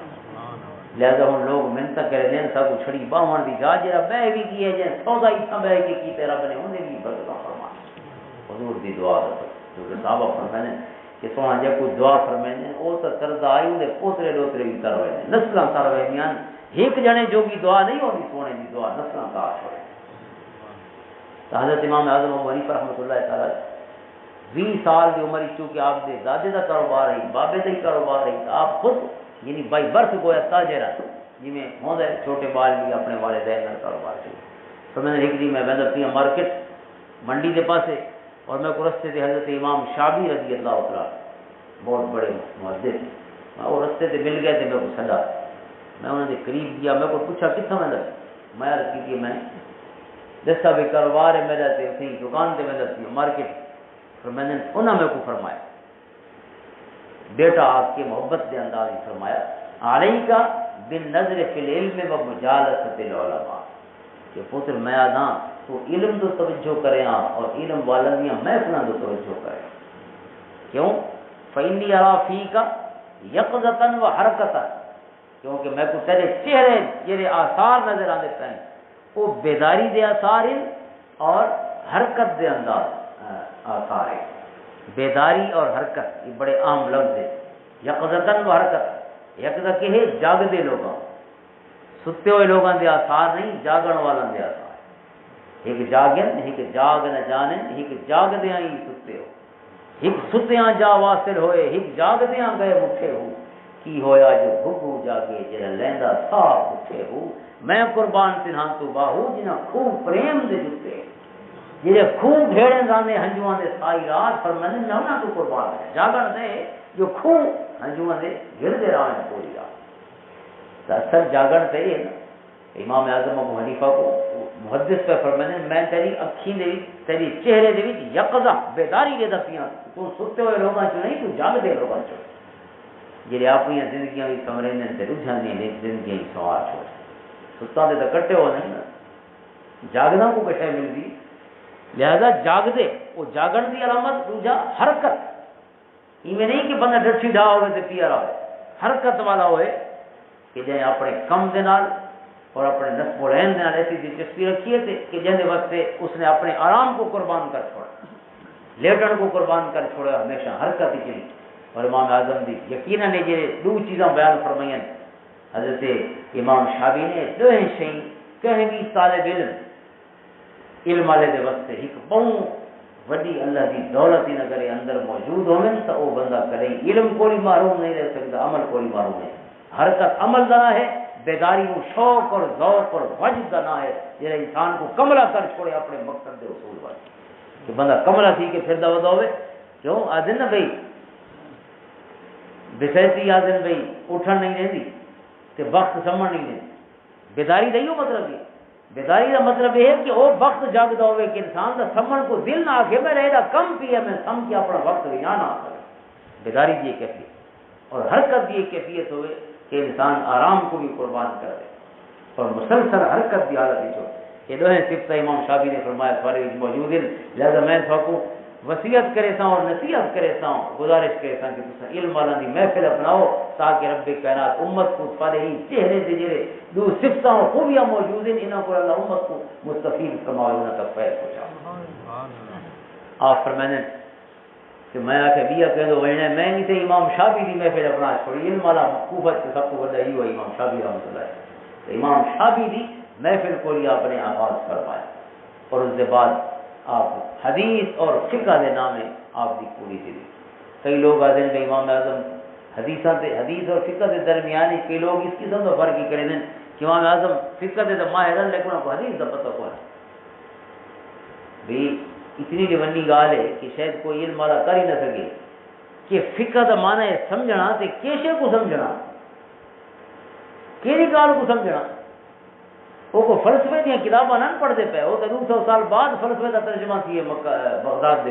لہذا ہن لوگ منت کرے دین سب چھڑی باہن دی جا جڑا بہ بھی کیے جے سودا ہی بہ کے کیتے رب نے انہیں بھی برکت فرما حضور دی دعا جو کہ صحابہ فرمانے کہ سونا جے کوئی دعا فرمانے او تے کردا آئی دے پوترے ڈوترے بھی کر وے نسلاں کر وے میاں ایک جنے جو بھی دعا نہیں ہوندی سونے دی دعا نسلاں کا چھوڑے حضرت امام اعظم ابو حنیفہ رحمۃ اللہ تعالی 20 سال کی عمر چونکہ آپ دے دادے کا کاروبار ہے بابے کا ہی کاروبار ہے آپ خود یعنی بائی برتھ گویا تاجر جی میں ہوں چھوٹے بال بھی اپنے والدین کا کاروبار سے تو میں نے ایک دن میں بندر پیا مارکیٹ منڈی کے پاسے اور میں کو رستے سے حضرت امام شابی رضی اللہ تعالیٰ بہت بڑے محدث وہ رستے سے مل گئے تھے میں کو سدا میں انہوں نے قریب کیا میں کو پوچھا کتنا میں عرض کی کہ میں جیسا بھی کاروبار ہے میرا تے دکان سے میں دستی مارکیٹ اور میں نے انہوں نے کو فرمایا بیٹا آپ کے محبت کے انداز ہی فرمایا علیہ کا بن نظر فی العلم و مجالست العلماء کہ پتر میں آدھا تو علم تو توجہ کرے ہاں اور علم والدیاں میں اپنا تو توجہ کرے کیوں فإنی ارا فیک یقظتا و حرکتا کیونکہ میں کو تیرے چہرے یہ آثار نظر آتے پہ وہ بیداری دے آثار ہیں اور حرکت دے انداز آثار ہے بیداری اور حرکت یہ بڑے عام لفظ ہے یقظتاً و حرکت یقظہ کہ ہے جاگ دے لوگاں ستے ہوئے لوگاں دے آثار نہیں جاگن والا دے آثار ایک جاگن ایک جاگ نہ جانن ایک جاگ دیاں ہی ستے ہو ایک ستیاں جا واصل ہوئے ایک جاگ دیاں گئے مٹھے ہو کی ہویا جو بھگو جاگے جڑا لیندا صاف اٹھے ہو میں قربان تنہاں تو باہو جنہاں خوب پریم دے جتے جڑے خوب بھیڑے رانے ہنجواں دے سائی رات فرمانے نہ تو قربان ہے جاگن دے جو خوب ہنجواں دے گھر دے رانے پوری رات اصل جاگن تے ہے نا امام اعظم ابو حنیفہ کو محدث پہ فرمانے میں تیری اکھیں دے تیری چہرے دے وچ یقظہ بیداری دے دسیاں تو ستے ہوئے لوگاں چ نہیں تو جاگ دے لوگاں چ جڑے اپنی زندگیاں وچ سمرندے تے رجھانے نے زندگی سوار چھوڑ ستا دے تے کٹے ہو نہیں جاگنا کو کٹے ملدی لہذا جاگ دے وہ جاگن دی علامت دوجا حرکت ایویں نہیں کہ بندہ ڈٹھی ڈھا ہوئے تے پیا رہا حرکت والا ہوئے کہ جائیں اپنے کم دے نال اور اپنے نصب و رہن دے نال ایسی دلچسپی رکھیے تھے کہ جن واسطے اس نے اپنے آرام کو قربان کر چھوڑا لیٹن کو قربان کر چھوڑا ہمیشہ حرکت ہی چلی اور امام اعظم دی یقیناً نے یہ دو چیزاں بیان فرمائیں حضرت امام شابی نے دو شیئیں کہیں بھی طالب علم والے دے واسطے ایک بہت وڈی اللہ دی دولت ہی نہ کرے اندر موجود ہونے تو وہ بندہ کرے علم کوئی معروم نہیں رہ سکتا عمل کوئی معروم نہیں حرکت عمل دنا ہے بیداری و شوق اور ذوق اور وجد دنا ہے یہ انسان کو کملہ کر چھوڑے اپنے مقصد دے اصول والے کہ بندہ کملہ تھی کہ پھر دوا ہوئے کیوں آدھن نا بھائی بسیتی آدھن بھائی اٹھن نہیں رہتی کہ وقت سمجھ نہیں رہتی بیداری دا یہ مطلب ہے بیداری کا مطلب یہ ہے کہ وہ وقت جاگتا ہوئے کہ انسان کا سمجھ کو دل نہ آکے میں رہے گا کم پیا میں سم کے اپنا وقت رجحان نہ کرے بیداری کی ایک کیفیت اور حرکت کی ایک کیفیت ہوئے کہ انسان آرام کو بھی قربان کر دے اور مسلسل حرکت کی حالت ہی چھوڑ یہ دو ہیں صفت امام شابی نے فرمایا سارے موجود ہیں لہذا میں کو وصیت کرے سا اور نصیحت کرے سا گزارش کرے سا کہ تسا علم والا دی محفل اپناؤ تاکہ رب کائنات امت کو پڑے ہی چہرے سے جڑے دو صفتاں خوبیاں موجود ہیں انہاں کو اللہ امت کو مستفید فرمائے انہاں تک فیض پہنچا. آپ فرمانے کہ میں آ کے بیا کہہ دو وینے میں نہیں تے امام شافعی دی محفل اپنا چھوڑی علم والا کوفہ سے سب کو بڑا ہی ہوا امام شافعی رحمۃ اللہ علیہ. امام شافعی دی محفل کو لیا اپنے آغاز فرمایا اور اس کے بعد آپ حدیث اور فقہ دے نام ہے آپ دی پوری دی. کئی لوگ آتے ہیں کہ امام اعظم حدیث اور فقہ کے درمیان کئی لوگ اس قسم کا فرق ہی کریں کہ امام اعظم فقہ دے تو ماہر ہیں لیکن آپ کو حدیث کا پتہ کون ہے. بھی اتنی ڈیونی گال ہے کہ شاید کوئی علم والا کر ہی نہ سکے کہ فقہ کا معنی ہے سمجھنا تے کیسے کو سمجھنا کیڑی گال کو سمجھنا. وہ کو فلسفے دیا کتاباں نہ پڑھتے پے وہ تو 200 سال بعد فلسفے کا ترجمہ کیے بغداد دے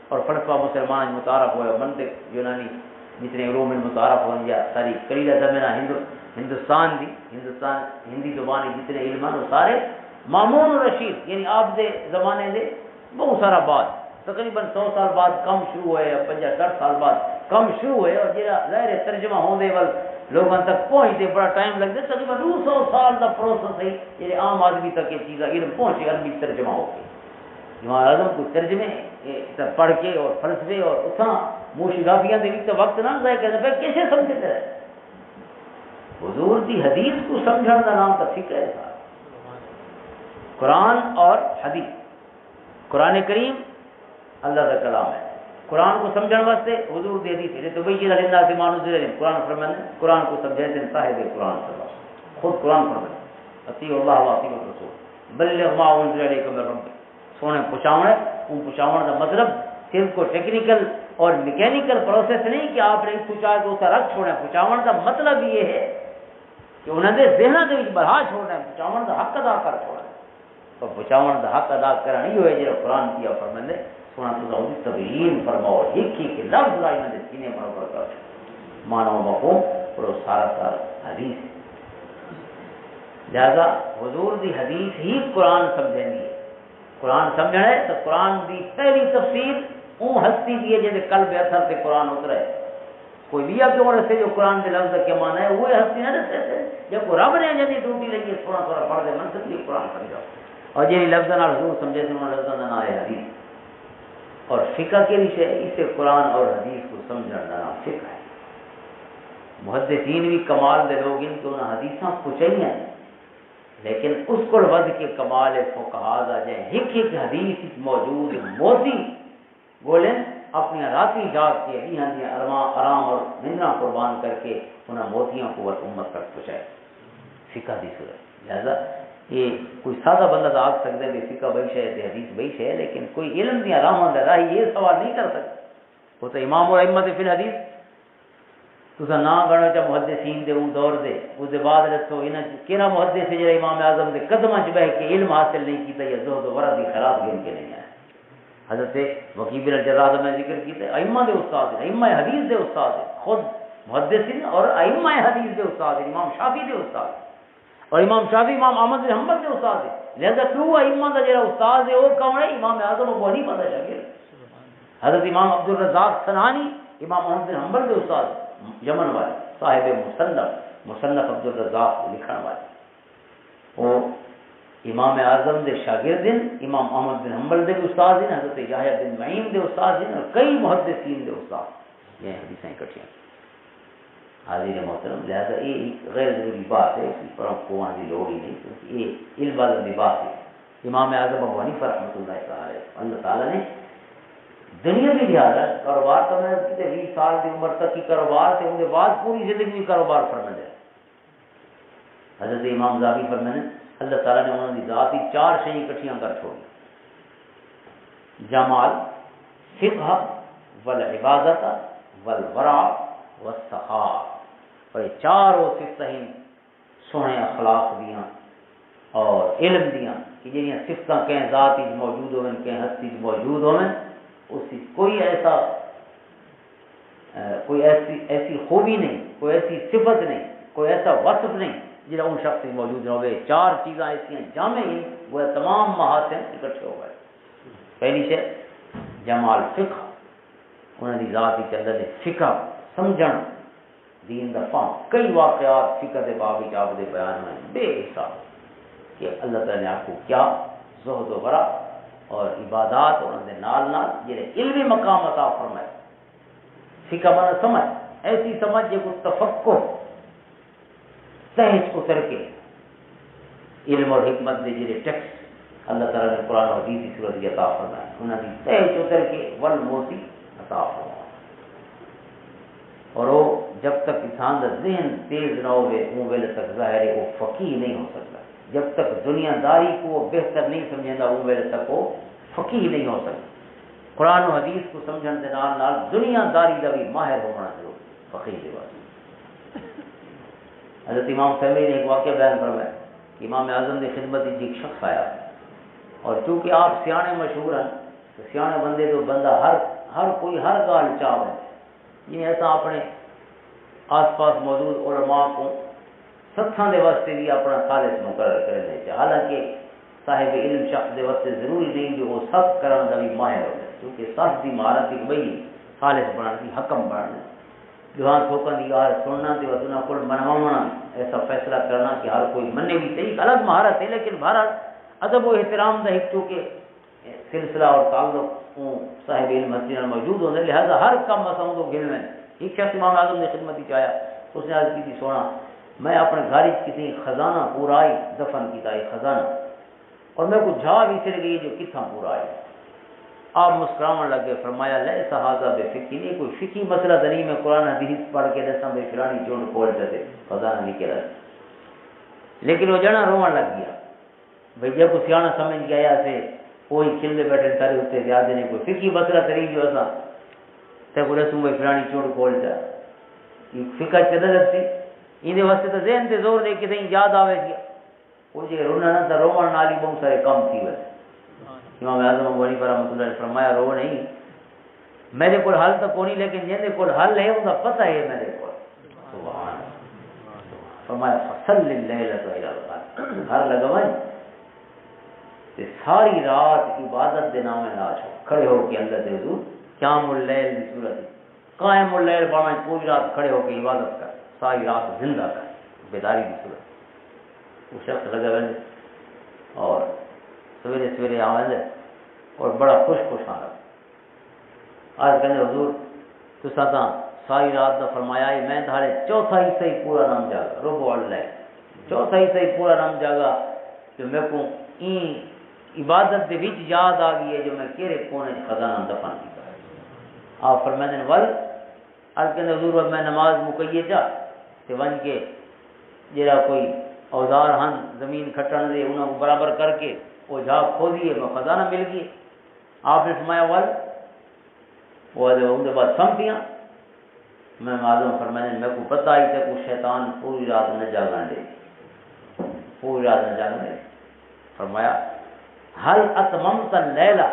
اور فلسفہ مسلمان متعارف ہوا منطق یونانی جتنے علوم متعارف ہو یا ساری کلیلہ زمینہ ہندوستان ہندی زبان جتنے علم ہیں وہ سارے مامون رشید یعنی آپ دے زمانے دے بہت سارا بعد تقریباً 100 سال بعد کم شروع ہوئے یا 50-60 سال بعد کم شروع ہوئے اور جہاں ظاہر ترجمہ ہونے وال لوگوں تک پہنچتے بڑا ٹائم لگتا ہے. تقریباً 200 سال کا پروسیس ہے یہ عام آدمی تک یہ چیزیں علم پہنچے عربی ترجمہ ہو کے. امام اعظم کو ترجمے پڑھ کے اور فلسفے اور اتنا موشگافیاں دے بھی وقت نہ ضائع کرنا پہ کیسے سمجھتے رہے. حضور دی حدیث کو سمجھنے کا نام تو فقہ ہے. قرآن اور حدیث قرآن کریم اللہ کا کلام ہے. قرآن کو سمجھنے واسطے حضور دی حدیث ہے. تو بھئی اللہ سے مانو ذرا قرآن فرمانے قرآن کو سمجھے تھے صاحب قرآن صلی اللہ خود قرآن فرمانے اطیع اللہ و اطیع الرسول بلغ ما انزل الیک من ربک. سونے پچھاونا ان پچھاونا کا مطلب صرف کو ٹیکنیکل اور میکینیکل پروسیس نہیں کہ آپ نے پوچھا تو اسے رکھ چھوڑنا. پچھاونا کا مطلب یہ ہے کہ انہوں نے ذہن کے بڑھا چھوڑنا ہے. پچھاونا کا حق ادا کر چھوڑنا تو پچھاونا کا حق ادا کرنا نہیں ہوئے جو قرآن کیا فرمانے سونا تو تبیین فرماؤ ایک ہی کہ لفظ لائی نے سینے پر کر مانو مفہوم اور سارا حدیث. لہذا حضور دی حدیث ہی قرآن سمجھیں گی. قرآن سمجھنا ہے تو قرآن دی پہلی تفسیر اون ہستی دی ہے جیسے قلب اثر سے قرآن اترا ہے. کوئی بھی کیوں رسے جو قرآن کے لفظ کیا مانا ہے وہ ہستی نہ رسے تھے جب کو رب نے جدی ٹوٹی لگی ہے تھوڑا تھوڑا پڑھ دے من سکتی قرآن سمجھا اور یہ لفظ نہ حضور سمجھے تھے انہوں لفظ نہ آئے حدیث. اور فقہ کے لیے اسے قرآن اور حدیث کو سمجھنا نام فقہ ہے. محدثین بھی کمال دے لوگ ان کو حدیثاں پوچھیں ہیں لیکن اس کو ود کے کمال فقہا دا جائے ایک حدیث موجود موتی بولیں اپنی راتی جاگ کے آرام اور نندرا قربان کر کے انہیں موتیاں کو امت تک پہنچائے فقہ دی صورت. لہذا یہ کوئی سادہ بندہ تو آگ سکتا ہے کہ فقہ بھائی ہے حدیث بھائی ہے لیکن کوئی علم دیا راہ راہی یہ سوال نہیں کر سکتا. وہ تو امام اور ائمہ فی الحدیث تو نہ گڑو چا محدثین دے او دور دے اس دے بعد رسو انہاں کیڑا محدث ہے جڑا امام اعظم دے قدماں چ بیٹھ کے علم حاصل نہیں کیتا یا زہد و ورع دی خلاف گن کے نہیں آیا. حضرت وکیع بن الجراح میں ذکر کیتا ہے ائمہ دے استاد ہیں ائمہ حدیث دے استاد ہیں خود محدثین اور ائمہ حدیث دے استاد ہیں. امام شافعی دے استاد اور امام شافعی امام احمد بن حنبل دے استاد ہیں. لہذا تو ائمہ دا جڑا استاد ہے وہ کون ہے؟ امام اعظم ابو حنیفہ دا شاگرد حضرت امام عبد الرزاق صنعانی امام احمد بن حنبل دے استاد یمن والے صاحب مصنف عبد الرزاق لکھن والے وہ امام اعظم دے شاگرد ہیں. امام احمد بن حنبل دے استاد ہیں. حضرت یحییٰ بن معین دے استاد ہیں اور کئی محدثین دے استاد. یہ حدیثیں اکٹھیاں حاضر محترم. لہذا یہ غیر ضروری بات ہے اس پر کو آنے کی لوڑ ہی نہیں کیونکہ یہ علم والی بات ہے. امام اعظم ابو حنیفہ رحمۃ اللہ تعالی اللہ تعالیٰ نے دنیا بھی لحاظ ہے کاروبار تو میں 20 سال کی عمر تک کی کاروبار سے ان کے بعد پوری زندگی میں کاروبار فرما دیا. حضرت امام زاوی فرمانے اللہ تعالیٰ نے انہوں کی ذاتی 4 شیئیں اکٹھیاں کر چھوڑی جمال فقہ والعبادت والورع والسخاء. اور یہ 4 صفتیں سونے اخلاق دیاں اور علم دیاں کہ جنہیں صفتیں کہیں ذاتی موجود ہوئے کہیں ہستی موجود ہوئے اس کوئی ایسی خوبی نہیں کوئی ایسی صفت نہیں کوئی ایسا وصف نہیں جنہیں ان شخص موجود نہ ہوئے. 4 چیزیں ایسی ہیں جامع ہیں وہ تمام محاسن اکٹھے ہو گئے. پہلی شے جمال فقہ انہوں دی ذات ہی چل رہے فقہ سمجھن دین دا فہم کئی واقعات فقہ دے باب وچ آپ دے بیان میں بے حساب کہ اللہ تعالی نے آپ کو کیا زہد و ورع اور عبادات اور دے نال نال جڑے علمی مقام عطا فرمائے فقہ بنا سمجھ ایسی سمجھ جو تفقہ سہج اتر کے علم اور حکمت دے جڑے ٹیکسٹ اللہ تعالی نے قرآن و حدیث کی صورت کی عطا فرمائے انہاں دی سہج اتر کے ول موتی عطا فرمائے اور وہ جب تک انسان کا ذہن تیز نہ ہوئے اون ویلے تک ظاہر ہے وہ فقیہ نہیں ہو سکتا جب تک دنیا داری کو وہ بہتر نہیں سمجھتا اون ویلے تک وہ فقیہ نہیں ہو سکتا قرآن و حدیث کو سمجھن دے نال نال دنیا داری کا بھی ماہر ہونا ضروری فقیہ کے واسطے حضرت امام سیوری نے ایک واقعہ بیان فرمایا کہ امام اعظم کی خدمت ایک شخص آیا اور چونکہ آپ سیانے مشہور ہیں تو سیانے بندے تو بندہ ہر کوئی ہر گال چاہ ہے یہ ایسا اپنے آس پاس موجود علماء کو ستساں دے واسطے بھی اپنا خالص مقرر کرنے چاہیے حالانکہ صاحب علم شخص دے واسطے ضروری نہیں کہ وہ سخت کرنے کا بھی ماہر ہو کیونکہ سخت کی مہارت ایک بئی خالص بنانا کی حکم بنانا جہاں سوکن کی گال سننا تے وسنا کو منوانا ایسا فیصلہ کرنا کہ ہر کوئی منے بھی صحیح الگ مہارت ہے لیکن بہرحال ادب و احترام دا ایک چونکہ سلسلہ اور تعلق صاحب علم مسجد موجود ہوتے لہذا ہر کم مساؤں تو گن میں ایک شخص امام اعظم نے خدمت ہی چاہیا اس نے عرض کی تھی سونا میں اپنے گھر کسی خزانہ پورا آئی دفن کیتا ہے خزانہ اور میں کو جھا بھی چل گئی جو کتنا پورا آئی آپ مسکراون لگے فرمایا لے صحابہ بے فقی نہیں کوئی فقی مسئلہ تو نہیں میں قرآن حدیث پڑھ کے دساں بے فلانی چونڈ کھول جاتے خزانہ نکلا لیکن وہ جنا روان لگ گیا بھئی جب کو سیاح سمجھ کے آیا سے کوئی کھلے بیٹھے تارے ہوتے یاد نہیں کوئی فقی مسئلہ تری جو ایسا تے کو رسوں بھئی فلانی چونڈ کھول جا فقہ چدہ لگتی ان واسطے تو ذہن تے زور دے کے تھیں یاد آوے گیا وہ جے رونا نہ تھا روان نالی بہت سارے کم تھی ویسے امام اعظم ابو حنیفہ رحمۃ اللہ نے فرمایا رو نہیں میرے کو حل تو کونی لیکن جن کو حل ہے ان کا پتہ ہے میرے کو سبحان فرمایا فصل اللیلۃ الی الغد ہر لگوان تے ساری رات عبادت دے نام ناچ کھڑے ہو کے اللہ دے حضور قیام اللیل کی صورت قائم اللیل پڑھنا پوری رات کھڑے ہو کے عبادت کر ساری رات زندہ کر بیداری کی صورت وہ شخص لگا وے اور سویرے سویرے آوے اور بڑا خوش آ رہا آج کہنے حضور تو ساتھ ساری رات دا فرمایا ہے میں تھارے چوتھا حصہ ہی پورا نام جاگا ربع اللہ چوتھا حصہ ہی پورا نام جاگا جو میں کو این عبادت دے وچ یاد آ گئی ہے جو میں کیرے کونے خزانہ دفن کیتا آپ فرمائیں ول آج کہنے حضور میں نماز مکیے جا تے ون کے جڑا کوئی اوزار ہن زمین کھٹن دے انہاں کو برابر کر کے وہ جا کھو دیے میں خزانہ مل گئی آپ نے فرمایا ول وہ ان کے بعد سمپیاں میں معلوم فرمائے میں کو پتہ ہی تھا کہ شیطان پوری رات نہ جاگن دے پوری رات نہ جاگن دے فرمایا حل اتممت اللیلہ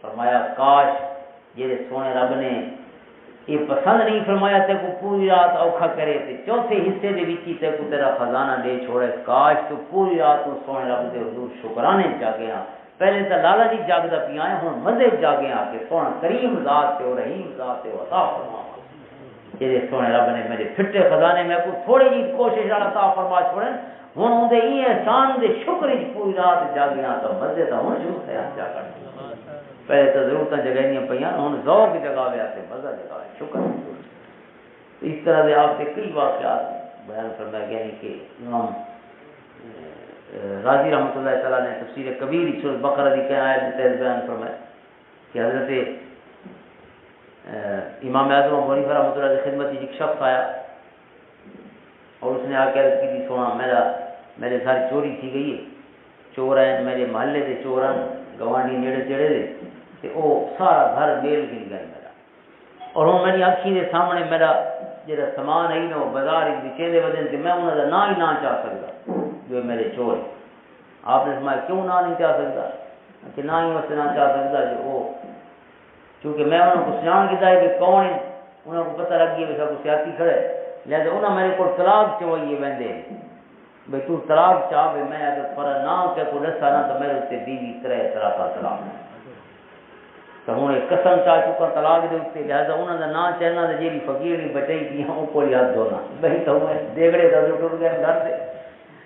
فرمایا کاش یہ سونے رب نے یہ پسند نہیں فرمایا تے کو پوری رات اوکھا کرے تے چوتھے حصے دے وچ تے کو تیرا خزانہ دے چھوڑے کاش تو پوری رات تو سونے رب دے حضور شکرانے جاگے ہاں پہلے تو لالا جی جاگدا پیاں ہن مزے جاگے آ کے سونا کریم ذات تے رحیم ذات تے عطا فرما جے سونے رب نے میرے پھٹے خزانے میں کو تھوڑی جی کوشش عطا فرما چھوڑن ہن اون دے ای احسان دے شکر وچ پوری رات جاگے ہاں تو مزے دا ہن شروع تھیا جاگن پہلے تو ضرورتاں جگائیاں پیاں ہن ذوق جگاوے تے مزہ جگاوے شکر اس طرح دے آپ سے کئی واقعات بیان فرمایا گیا ہے کہ امام راضی رحمۃ اللہ تعالیٰ نے تفسیر کبیر سورۃ بقرہ کی آیت میں تحت بیان فرمایا کہ حضرت امام اعظم ابو حنیفہ رحمۃ اللہ کی خدمت ایک شخص آیا اور اس نے آ کے عرض کی تھی سونا میرے ساری چوری کی گئی ہے چور ہیں میرے محلے کے چور ہیں گوانڈی نیڑے تیڑے دے تے وہ سارا گھر میل گن گئے میرا اور ہوں میری اکھی دے سامنے میرا جڑا سامان ہے نا وہ بازار بچے دے وجہ سے میں انہوں کا نہ ہی نہ چاہ سکتا جو میرے چور آپ نے فرمایا کیوں نہ نہیں چاہ سکتا کہ نہ ہی واسطے نہ چاہ سکتا جو وہ چونکہ میں انہوں کو سجان کیتا ہے کہ کون ہے انہوں کو پتہ لگ گیا کہ سیاسی کھڑے لہذا انہوں میرے کو طلاق چوئیے ویندے بھئی تو طلاق چاہ بھئی میں اگر فرا نہ کہ کو دسا نہ تو میرے اتنے بیوی طرح کا طلاق تو ہوں قسم چاہ چکا طلاق دے اتنے، لہٰذا انہوں کا نام چہنا تو جی فقیر نہیں بچائی تھی وہ کو یاد دھونا بھائی تو دیگڑے کا ٹر گئے گھر سے،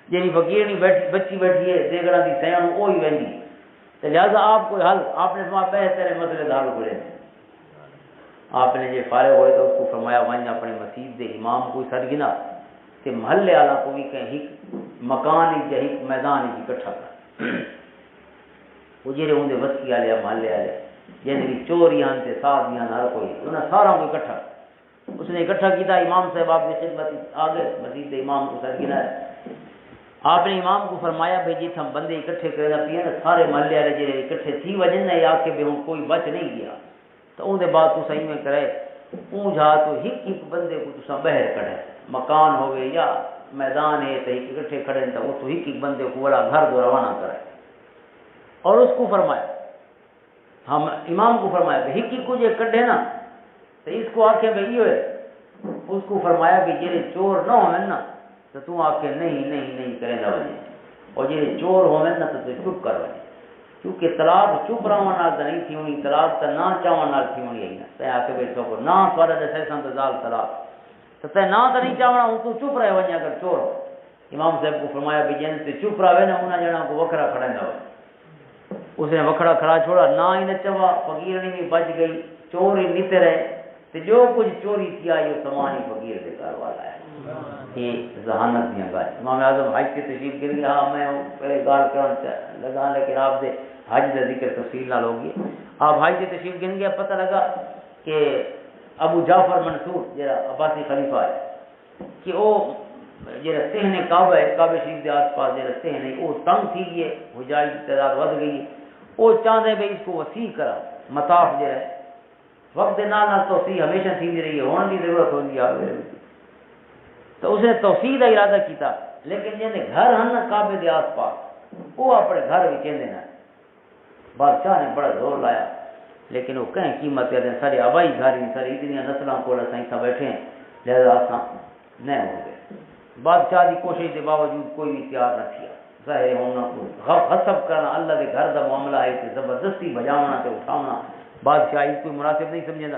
جی فقیر نہیں بچی بیٹھی ہے دیگڑا کی سیاح وہی وہی، تو لہٰذا آپ کوئی حل آپ نے فرمایا بہتر مسئلے کا حل کرے، آپ نے جی فارغ ہوئے تو اس کو فرمایا ون اپنے مسجد دے امام کوئی سر گنا تے محلے والا کو بھی کہیں ہک مکان ہی ہک میدان ہی اکٹھا کر، وہ جہے اندر وسطی والے محلے والے جن کی چوریاں تے سازیاں ہر کوئی انہیں سارا کو اکٹھا، اس نے اکٹھا کیا، امام صاحب آپ کی خدمت آ گئے، مسجد امام کو سر گنا ہے، آپ نے امام کو فرمایا بھائی جی ہم بندے اکٹھے کرنا پیا نا سارے محلے والے جڑے اکٹھے تھی وجن نہ آ کے بھی ہوں کوئی بچ نہیں گیا، تو اندر بعد تو صحیح میں کرے اون جا تو ہک ہک بندے کو تو باہر کھڑے، مکان ہوئے یا میدان ہے تو ایک اکٹھے کھڑے تو وہ تو ہک ہک بندے کو بڑا گھر دو روانہ کرے، اور اس کو فرمایا ہم امام کو فرمایا کہ ہک ہک کو جو کڈے نا تو اس کو آخے بھائی یہ ہے، اس کو فرمایا کہ جڑے چور نہ ہوئے نا تو تم آ کے نہیں نہیں نہیں کرے نہ بنے، اور جی چور ہوئے نا تو چپ کر بنے، کیونکہ طلاق چپ رہا نال تو نہیں تھی ہونی، طلاق تو نہ چاہن نال تھی ہونی ہے، تے آ کے بیٹھو کو نہ تھوڑا دسے سن تو زال طلاق تو تے نہ تو نہیں چاہنا ہوں تو چپ رہے ونے اگر چور ہو، امام صاحب کو فرمایا بھی جن سے چپ رہے نا انہاں جنا کو وکھرا کھڑا نہ ہو، اس نے وکھڑا کھڑا چھوڑا نہ ہی نہ چوا، فقیر نہیں بھی بچ گئی، چور ہی نیتے رہے، تو جو کچھ چوری کیا یہ سامان ہی فقیر دے گھر والا ہے، یہ ذہانت دیا گال، امام اعظم حج کی تشریف گر گیا، ہاں میں پہلے گال کرنا لگا لیکن آپ دے حج کا ذکر تفصیل نہ ہوگی، آپ حج کی تشریف گر گیا، پتہ لگا کہ ابو جعفر منصور جڑا عباسی خلیفہ ہے کہ وہ جڑا صحن کعبہ ہے، کعبہ شریف کے آس پاس جڑا صحن ہے وہ تنگ تھی گئی ہے، حجاج کی تعداد بڑھ گئی ہے، وہ چاہتے بھائی اس کو وسیع کرا، مطاف جو ہے وقت کے نال توسیع ہمیشہ تھی رہی ہے، ہونے کی ضرورت ہوتی ہے، تو اس نے توسیع کا ارادہ کیتا، لیکن جن گھر ہیں نا کعبے کے آس پاس وہ اپنے گھر بھی چاہتے ہیں، بادشاہ نے بڑا زور لایا، لیکن وہ کہیں قیمت ہے سارے آبائی گھر ہی سارے اتنی نسلوں کو سائنساں بیٹھے ہیں، لہذا نہیں ہو گئے، بادشاہ کی کوشش کے باوجود کوئی بھی تیار نہ کیا، ظاہر ہونا کو غصب کرنا اللہ کے گھر کا معاملہ ہے کہ زبردستی بجاونا تے اٹھاونا بادشاہ اس کوئی مناسب نہیں سمجھے گا،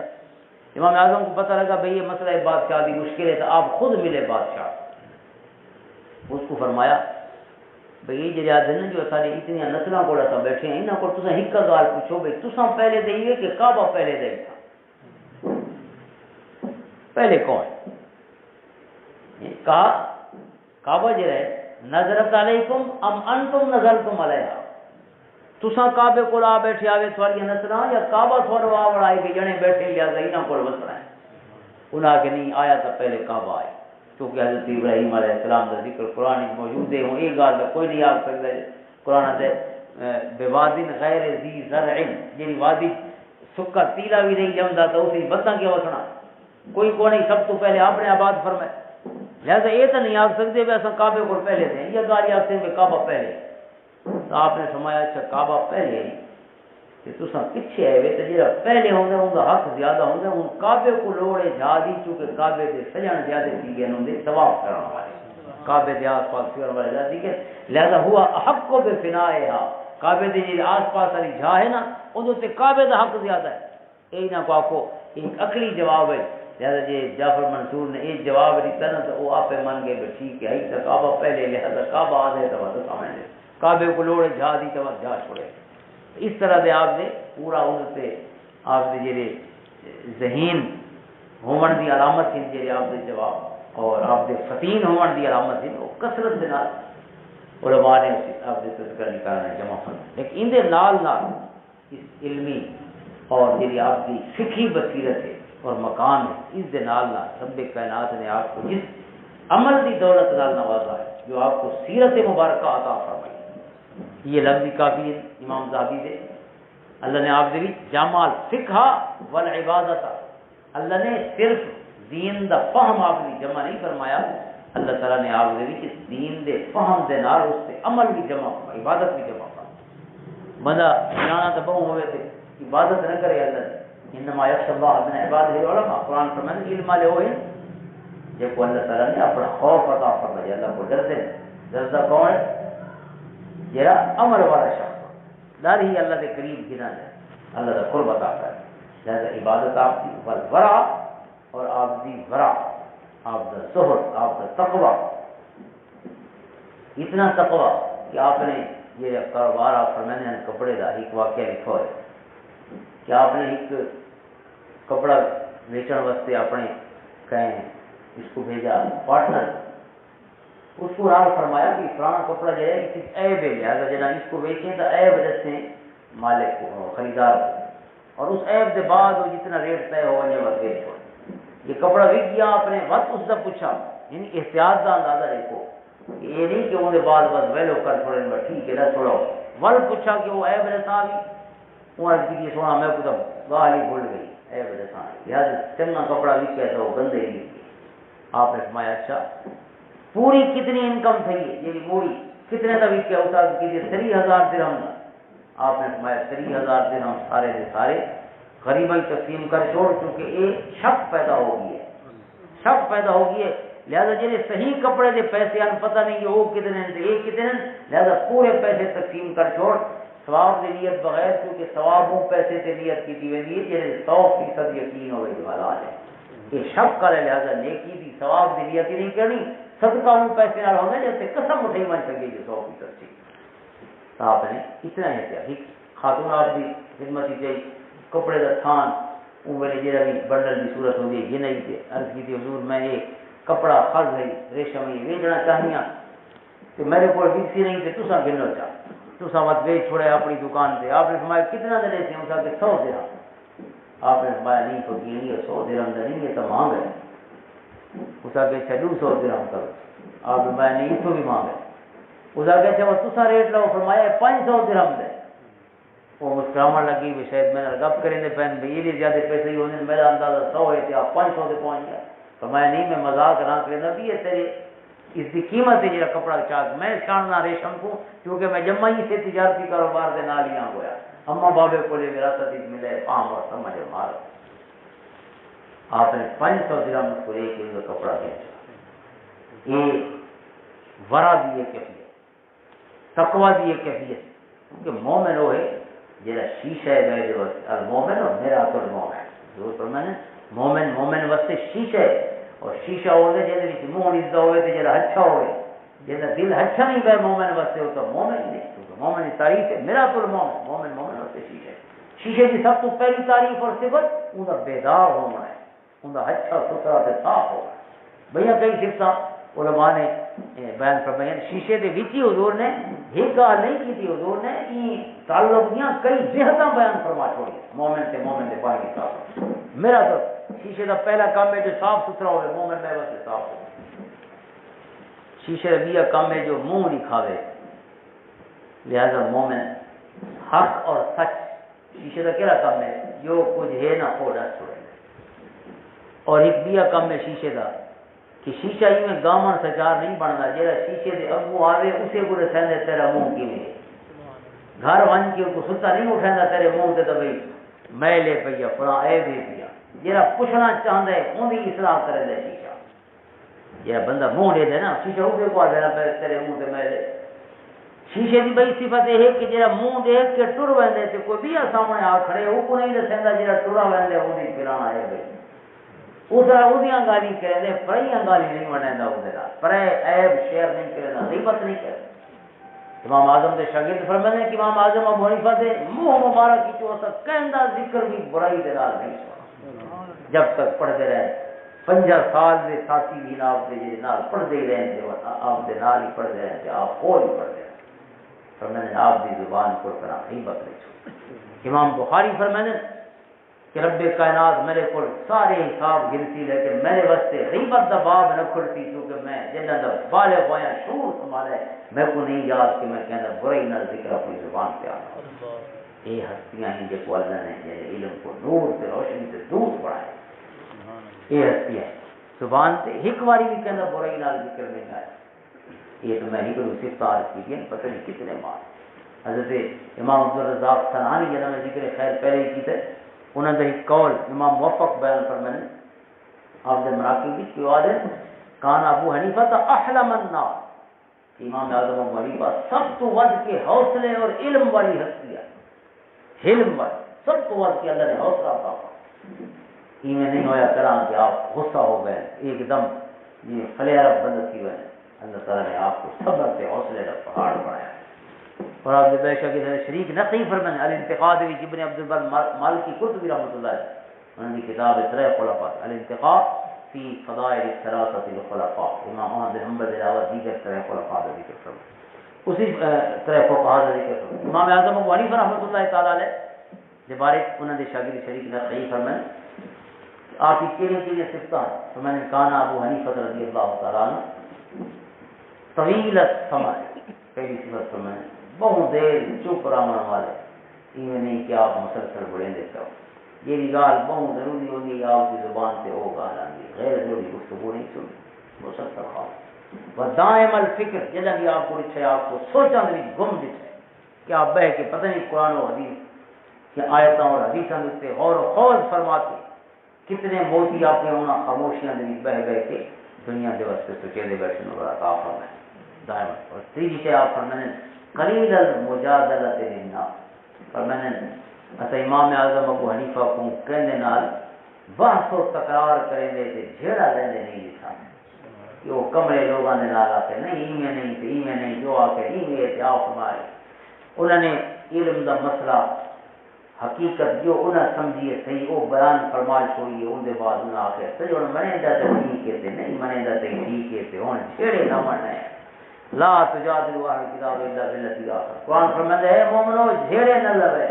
امام اعظم کو پتہ لگا بھئی یہ مسئلہ ہے بادشاہ کی مشکل ہے، تو آپ خود ملے بادشاہ، اس کو فرمایا بھئی یہ جڑا دن جو سارے اتنی نسلوں کو بیٹھے ہیں انہاں کو تساں ایک گال پوچھو بھئی تساں پہلے دئیے کہ کعبہ پہلے دے تھا، پہلے کون کہا کعبہ جو ہے نظرت علیکم ام انتم نظرتم علیہا، تساں کعبے کو آ بیٹھے آوے تھوڑی نسلاں یا کعبہ تھوڑا آ بڑھائے کہ جنے بیٹھے لیا انہاں کو وسنا ہے، انہاں کہ نہیں آیا تو پہلے کعبہ آئے، کیونکہ حضرت ابراہیم علیہ السلام کا ذکر قرآن میں موجود ہے، وہ یہ گال کا کوئی نہیں آ سکتا قرآن سے بوادن غیر ذی زرع جی وادی سکا تیلا بھی نہیں جمدا تو اسی بندہ کیا وسنا کوئی کو نہیں، سب تو پہلے آپ نے آباد فرمائے، لہذا یہ تو نہیں آ سکتے بھی اصل کعبے کو پہلے دیں یہ گالی آتے ہیں کعبہ پہلے، تو آپ نے فرمایا اچھا کعبہ پہلے کہ تساں پیچھے آئے ہوئے تو جہاں پہلے ہوں گے ان کا حق زیادہ ہوں گے، ان کعبے کو لوڑے جا دی چونکہ کعبے کے سجن زیادہ تھی گئے انہوں نے طواف کرنے والے کعبے کے آس پاس پھرنے والے زیادہ تھی گئے، لہذا ہوا حق کو بے فنائے کعبے کے جی آس پاس والی جا ہے نا انہوں سے کعبے کا حق زیادہ ہے، یہی نہ کو آخو ایک عقلی جواب ہے، لہذا جی جعفر منصور نے ایک جواب دیتا نا تو وہ آپ من گئے ٹھیک ہے تو کعبہ پہلے لہذا کعبہ آدھے تو سامنے کعبے کو لوڑے جا دی تو جا چھوڑے، اس طرح دے آپ دے پورا انتے آپ دے جڑے ذہین ہون دی علامت ہیں جڑے آپ دے جواب اور آپ دے فتین ہون دی علامت ہیں وہ کثرت دے نال علماء نے آپ دے تذکرہ نکالنا جمع کرنا، لیکن ان دے نال نال اس علمی اور جڑی آپ کی فقہی بصیرت ہے اور مقام ہے اس دے نال نال رب کائنات نے آپ کو جس عمل دی دولت نال نوازا ہے جو آپ کو سیرت مبارکہ عطا فرمائی، یہ لفظ کافی ہے امام ذہبی دے، اللہ نے آپ دے جامع فقہ والعبادت، اللہ نے صرف دین دا فہم آپ نے جمع نہیں فرمایا، اللہ تعالیٰ نے آپ دے کہ دین دے فہم دے نال اس سے عمل بھی جمع فرمایا، عبادت بھی جمع فرمایا، بندہ جانا تو بہو ہوئے تھے عبادت نہ کرے اللہ نے انما یخشی اللہ من عبادہ العلماء، قرآن فرمایا علم والے ہوئے جب کو اللہ تعالیٰ نے اپنا خوف عطا فرمایا، اللہ کو ڈرتے ہیں، ڈرتا کون ہے جرا عمل والا شخص ڈر ہی اللہ کے قریب گنا ہے، اللہ کا قرب عطا کر. لہذا عبادت آپ کی والورع اور آپ دی ورع، آپ دا زہد، آپ دا تقوی، اتنا تقوی کہ آپ نے یہ کاروبار آپ فرمانے ہیں کپڑے کا ایک واقعہ لکھا ہے کہ آپ نے ایک کپڑا بیچن واسطے اپنے کہیں اس کو بھیجا پارٹنر، اس کو رال فرمایا کہ پرانا کپڑا جو ہے کسی عیب ہے، لہٰذا جنا اس کو بیچیں تو عیب رسیں مالک کو خریدار کو، اور اس عیب کے بعد وہ جتنا ریٹ طے ہو وہ بیچ ہو. یہ کپڑا بک گیا، آپ نے وقت اس کا پوچھا، یعنی احتیاط کا اندازہ دیکھو، یہ نہیں کہ انہیں بعد بس ویلو کر چھوڑے ٹھیک ہے نہ چھوڑو، ول پوچھا کہ وہ عیب رسا بھی وہاں کی سونا میں کو گالی بھول گئی عیب رسا، لہٰذا چنگا کپڑا بکیا تو وہ گندے ہی بکے. آپ نے فرمایا اچھا پوری کتنی انکم تھی یہ موڑی کتنے کا بکیا؟ اس آدمی کے لیے 30,000 درہم کا. آپ نے فرمایا 30,000 درہم سارے کے سارے غریباں تقسیم کر چھوڑ، چونکہ ایک شک پیدا ہو گئی ہے، شک پیدا ہو گئی ہے. لہذا جی صحیح کپڑے کے پیسے ان پتہ نہیں کہ وہ کتنے ہیں یہ کتنے ہیں، لہذا پورے پیسے تقسیم کر چھوڑ ثواب کی نیت بغیر، کیونکہ ثواب وہ پیسے سے نیت کی دی ہوئی ہے جنہیں 100% یقین ہوئے والا ہے. یہ شک کر لہذا نیکی دی ثواب کی نیت ہی نہیں کرنی، صدقہ وہ پیسے نہ ہوگا جیسے قسم اٹھائی بن سکے جو 100% تھی. آپ نے اتنا ہی کیا خاتون آپ کی خدمت ہی چاہیے کپڑے کا تھان وہ میرے جہاں بھی بنڈل کی صورت ہوتی ہے یہ نہیں تھے عرض کی تھی حضور میں یہ کپڑا خرچ ہے ریشم یہ ویچنا چاہیے تو میرے کو وکسی نہیں تھے تسا گنو چاہ تسا مت ویچ چھوڑے اپنی دکان سے. آپ نے فرمایا کتنا دے تھے اس کے 100 درہم. آپ نے فرمایا نہیں تو نہیں ہے 100 درہم نہیں ہے تو مانگ ہے اس کے 200 درہم کرو. آپ نے فرمایا نہیں تو بھی مانگ ہے اس کے وہ تسا ریٹ لو. فرمایا 500 درہم دے. وہ مسکراہٹ لگی بھی شاید میں گپ کریں پہن بھی یہ زیادہ پیسے ہی ہونے میرا اندازہ 100 ہے تھے آپ 500 سے پہنچ گیا. فرمایا نہیں میں مذاق نہ کرنا بھی یہ تیرے اس کی قیمت ہے جا کپڑا چاک میں چھاڑنا ریشم کو کیونکہ میں جمع ہی سے تجارتی کاروبار کے نال یہاں ہوا اما بابے کو لے وراثت ملے پام اور سمجھ مار. آپ نے 500 درہم اس کو لے کے کپڑا بیچا. یہ ورا دی کیفیت تقوی دی کیفیت کیونکہ مومن وہ ہے جہاں شیشہ ہے میرے واسطے المومن اور میرا تو مومن ضرور پر میں نے مومن واسطے شیشہ ہے اور شیشہ ہوئے جہاں منہ نزدہ ہوئے تو جہاں اچھا ہوئے جہاں دل اچھا نہیں پہ مومن واسطے ہو تو مومن نہیں کیونکہ مومن کی تعریف ہے میرا تو مومن واسطے شیشہ ہے. شیشے کی سب تو پہلی تعریف اور صفت ان کا بیدار ہونا ہے ان کا اچھا ستھرا سے صاف ہونا ہے. بھیا کئی صفت علماء نے بیان فرمایا شیشے کے وچ ہی حضور نے ایک گل نہیں کی تھی حضور نے تعلق دیا کئی جہتاں بیان فرما چھوڑی مومن کے پانی صاف. میرا تو شیشے کا پہلا کام ہے جو صاف ستھرا ہوئے مومن میں واسطے صاف ہو. شیشے کا بیا کام ہے جو منہ نہیں کھاوے لہذا مومن حق اور سچ. شیشے کا کہڑا کام ہے جو کچھ ہے نہ وہ ڈس چھوڑے. اور ایک بیا کام ہے شیشے کا کہ شیشہ ہی میں گامن سچار نہیں بننا جہاں شیشے کے اگو آوے اسے کو رسے تیرا منہ کی میں گھر ون کے کو ستا نہیں اٹھا تیرے منہ سے تو بھائی میں لے پی فلاں اے بھی پیا جہاں پوچھنا چاہتا ہے ان کی اصلاح کرے دے. شیشہ جہاں بندہ منہ لے دے نا شیشہ اسے کو دینا پہ تیرے منہ سے میں لے. شیشے کی بڑی صفت یہ ہے کہ جہاں منہ دیکھ کے ٹر وے تو کوئی بھی سامنے آ کھڑے وہ کو نہیں دسا جہاں ٹرا وے انہیں پھرانا ہے بھائی اس طرح وہ گالی کریں پرئی گالی نہیں بنا وہ پر عیب شیئر نہیں کرنا غیبت نہیں کرنا. امام اعظم کے شاگرد فرماتے ہیں کہ امام اعظم ابو حنیفہ سے منہ مبارک کی جو کہندہ ذکر بھی برائی دے نال نہیں جب تک پڑھتے رہے 50 سال کے ساتھی بھی آپ کے نال پڑھتے ہی رہے آپ کے نال ہی پڑھتے رہے آپ اور بھی پڑھتے رہے فرماتے آپ کی زبان کو کرا غیبت نہیں چھوڑ. امام بخاری فرماتے کہ رب کائنات میرے کو سارے حساب گنتی لیکن میرے واسطے غیبت دا باب نہ کھلتی کیونکہ میں جنہ دا بالغ ہویا شعور سنبھالے میں کو نہیں یاد کہ میں کہنا برائی نہ ذکر اپنی زبان پہ آنا. یہ ہستیاں ہیں جو اللہ نے جیسے علم کو نور سے روشنی سے دور بڑھائے یہ ہستیاں زبان سے ایک باری بھی کہنا برائی نہ ذکر نہیں آیا. یہ تو میں ہی کروں صفتار کی گئی پتہ نہیں کتنے مار. حضرت امام عبدالرزاق صنعانی جنہوں نے ذکر خیر پہلے ہی کی تھے انہوں نے ایک قول امام موفق بیان فرمانے آپ نے مراقب بھی کی ہے کان ابو حنیفہ تا احلم الناس. امام اعظم ابو حنیفہ سب تو ود کے حوصلے اور علم والی ہستی ہے. علم والی سب کو وقت کی اللہ نے حوصلہ عطا فرمایا۔ میں نہیں ہویا کرا کہ آپ غصہ ہو گئے ایک دم یہ فلیرا بند کی ہوئے، اللہ تعالیٰ نے آپ کو صبر سے حوصلے کا پہاڑ بنایا۔ اور آپ بے شک شریک نقی فرمائیں الانتقاد ابن عبد البر مالکی قرطبی رحمۃ اللہ علیہ انہوں نے کتاب ترے خلفاء الانتقاد فی فضائل الثلاثۃ الخلفاء، امام احمد بن حنبل کے علاوہ دیگر ترے خلفاء کا ذکر فرمائیں، اسی ترے فقہاء کا ذکر فرمائیں۔ امام اعظم ابو حنیفہ رحمۃ اللہ تعالی علیہ کے بارے انہوں نے شاگرد شریک نقی فرمائیں آپ کی کیڑی صفتیں تو میں نے کہا ابو حنیفہ رضی اللہ تعالیٰ عنہ طویل السمع، پہلی صفت تو میں بہت دیر چپ رہنے والے، یہ نہیں کہ آپ مسلسل بڑھیں دیتے ہو، یہ گال بہت ضروری ہوگی آپ کی زبان سے وہ گال آنگی، غیر ضروری گفتگو نہیں سنی مسلسل خواہ و دائم الفکر، جلد بھی آپ کو رچھے آپ کو سوچاں بھی گم دچھے کہ آپ بہ کے پتہ نہیں قرآن و حدیث کہ آیتاں اور حدیثاں دیتے غور و خوض فرماتے کتنے موتی آپ نے ہونا خاموشیاں دے بہ کے دنیا دے واسطے سوچے دے بیٹھے نو بڑا کافر ہے دائم۔ اور تیجی سے آپ فرمانے قلیل المجادلۃ للناس، فرمانے اسا امام اعظم ابو حنیفہ کو کہنے نال بحث و تکرار کریں دے تے جھیڑا لیندے نہیں لکھا کہ وہ کمرے لوگاں دے نال آتے نہیں میں نہیں تے میں نہیں جو آ کے تے آپ فرمائے انہوں نے علم دا مسئلہ حقیقت جو انہیں سمجھیے صحیح وہ بیان فرمائش ہوئی ہے، ان دے بعد انہیں آخر صحیح انہیں منے دا تے ٹھیک ہے تے نہیں منے دا تے ٹھیک ہے تے ہون چھیڑے نہ مرنا ہے لا تجادلوا اہل الکتاب الا بالتي آخر، قرآن فرماتا ہے مومنو جھیڑے نہ لوے،